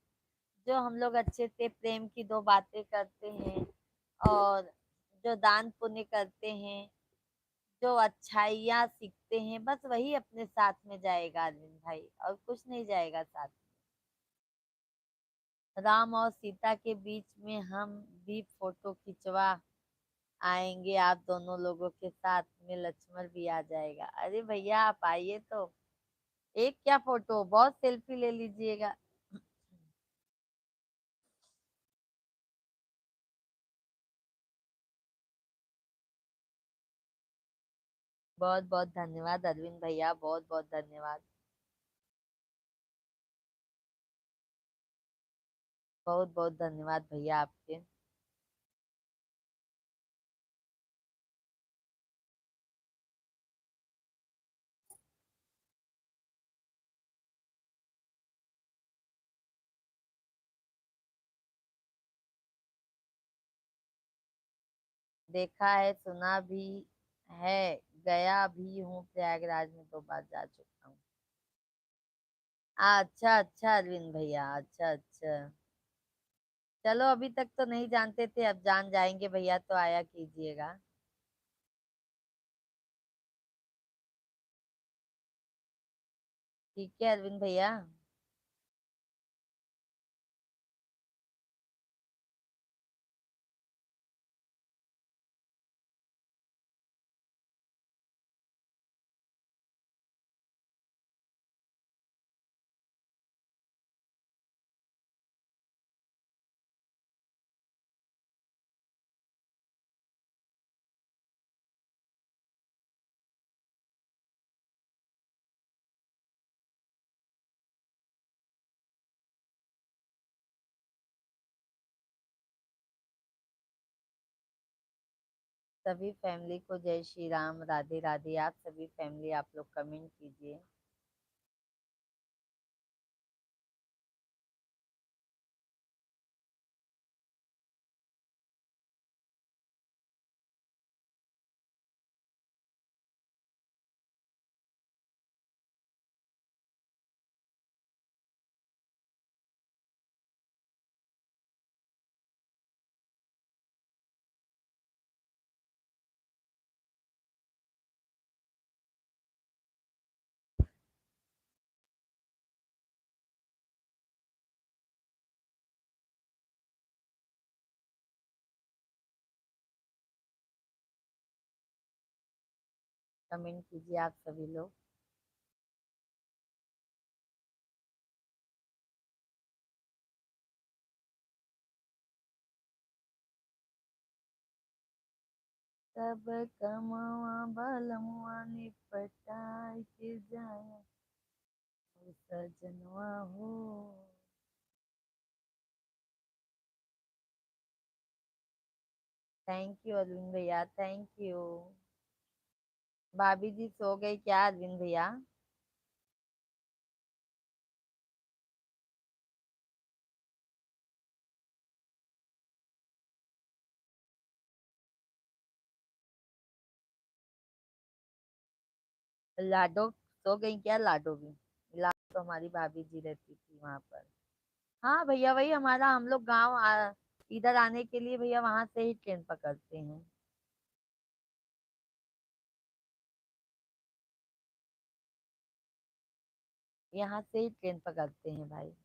जो हम लोग अच्छे से प्रेम की दो बातें करते हैं और जो दान पुण्य करते हैं, जो अच्छाइयाँ सीखते हैं, बस वही अपने साथ में जाएगा अरविंद भाई, और कुछ नहीं जाएगा साथ में। राम और सीता के बीच में हम भी फोटो खिंचवा आएंगे, आप दोनों लोगों के साथ में लक्ष्मण भी आ जाएगा। अरे भैया आप आइए तो, एक क्या फोटो, बहुत सेल्फी ले लीजिएगा। बहुत बहुत धन्यवाद अरविंद भैया, बहुत बहुत धन्यवाद। बहुत बहुत धन्यवाद भैया आपके। देखा है, सुना भी है, गया भी हूँ प्रयागराज में, 2 बार जा चुका हूँ। अच्छा अच्छा अरविंद भैया, अच्छा अच्छा। चलो अभी तक तो नहीं जानते थे, अब जान जाएंगे भैया, तो आया कीजिएगा। ठीक है अरविंद भैया। सभी फैमिली को जय श्री राम, राधे राधे। आप सभी फैमिली, आप लोग कमेंट कीजिए। कमेंट कीजिए आप सभी लोग। सब कमवा बलमुआ निपटाई के जाया, ओ सजनवा हो। थैंक यू अरविंद भैया, थैंक यू। भाभी जी सो गई क्या अरविंद भैया? लाडो सो गई क्या? लाडो भी, लाडो तो हमारी भाभी जी रहती थी वहां पर। हाँ भैया, वही हमारा, हम लोग इधर आने के लिए भैया वहां से ही ट्रेन पकड़ते हैं। यहाँ से ही ट्रेन पकड़ते हैं भाई।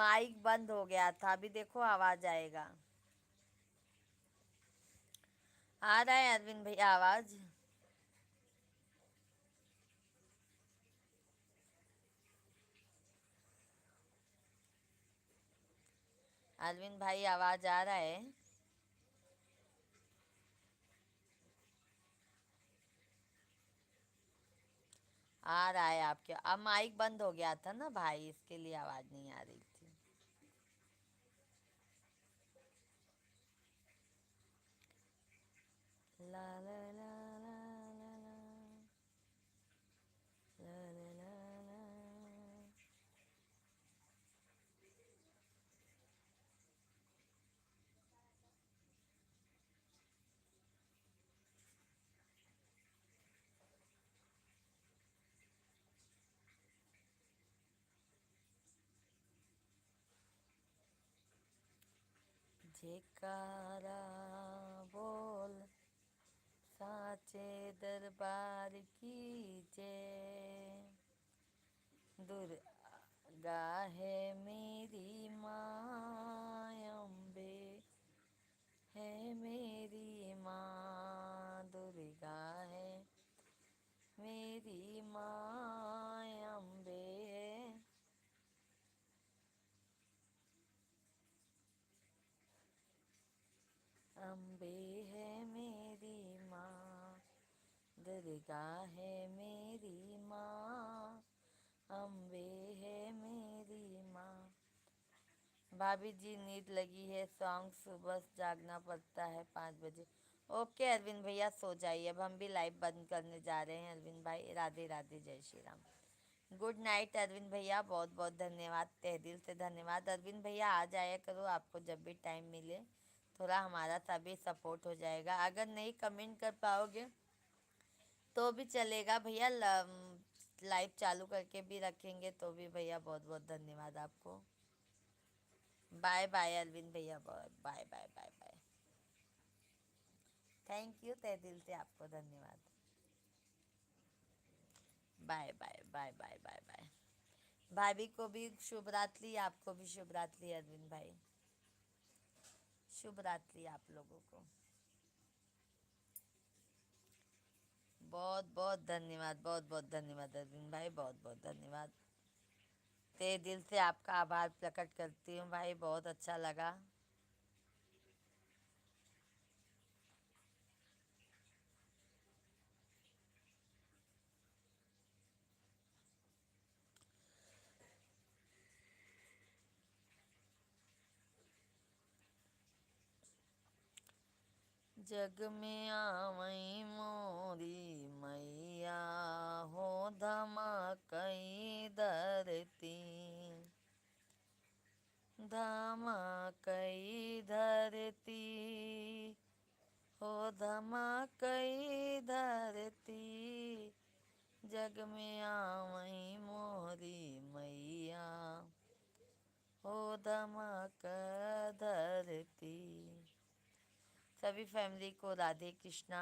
माइक बंद हो गया था, अभी देखो आवाज आएगा। आ रहा है अरविंद भैया आवाज? अरविंद भाई आवाज आ रहा है? आ रहा है आपके? अब माइक बंद हो गया था ना भाई, इसके लिए आवाज नहीं आ रही थी। ला ला ला ला ला ला ला ला ला ला। जयकारा बोल साचे दरबार की जय। दुर्गा है मेरी माँ, अम्बे है मेरी माँ। दुर्गा है मेरी माँ, अम्बे है। अम्बे है मेरी माँ, दुर्गा है मेरी माँ, अम्बे है मेरी माँ। भाभी जी नींद लगी है, सॉन्ग सुबह जागना पड़ता है 5 बजे। ओके अरविंद भैया सो जाइए, अब हम भी लाइव बंद करने जा रहे हैं। अरविंद भाई राधे राधे, जय श्री राम। गुड नाइट अरविंद भैया, बहुत बहुत धन्यवाद, तहे दिल से धन्यवाद। अरविंद भैया आ जाया करो, आपको जब भी टाइम मिले, थोड़ा हमारा तभी सपोर्ट हो जाएगा। अगर नहीं कमेंट कर पाओगे तो भी चलेगा भैया, लाइव चालू करके भी रखेंगे तो भी भैया। बहुत बहुत धन्यवाद आपको। बाय बाय अरविंद भैया, bye bye bye bye. Thank you, तहे दिल से आपको धन्यवाद। Bye bye bye bye bye bye. भाभी को भी शुभ रात्रि, आपको भी शुभ रात्रि अरविंद भाई, शुभ रात्रि आप लोगों को। बहुत बहुत धन्यवाद, बहुत बहुत धन्यवाद अरविंद भाई, बहुत बहुत धन्यवाद। तहे दिल से आपका आभार प्रकट करती हूँ भाई, बहुत अच्छा लगा। जग में आवई मोरी मैया हो, धमाकई धरती, धमाकई धरती हो, धमाकई धरती। जग में आवई मोरी मैया हो, धमाक धरती। सभी फैमिली को राधे कृष्णा।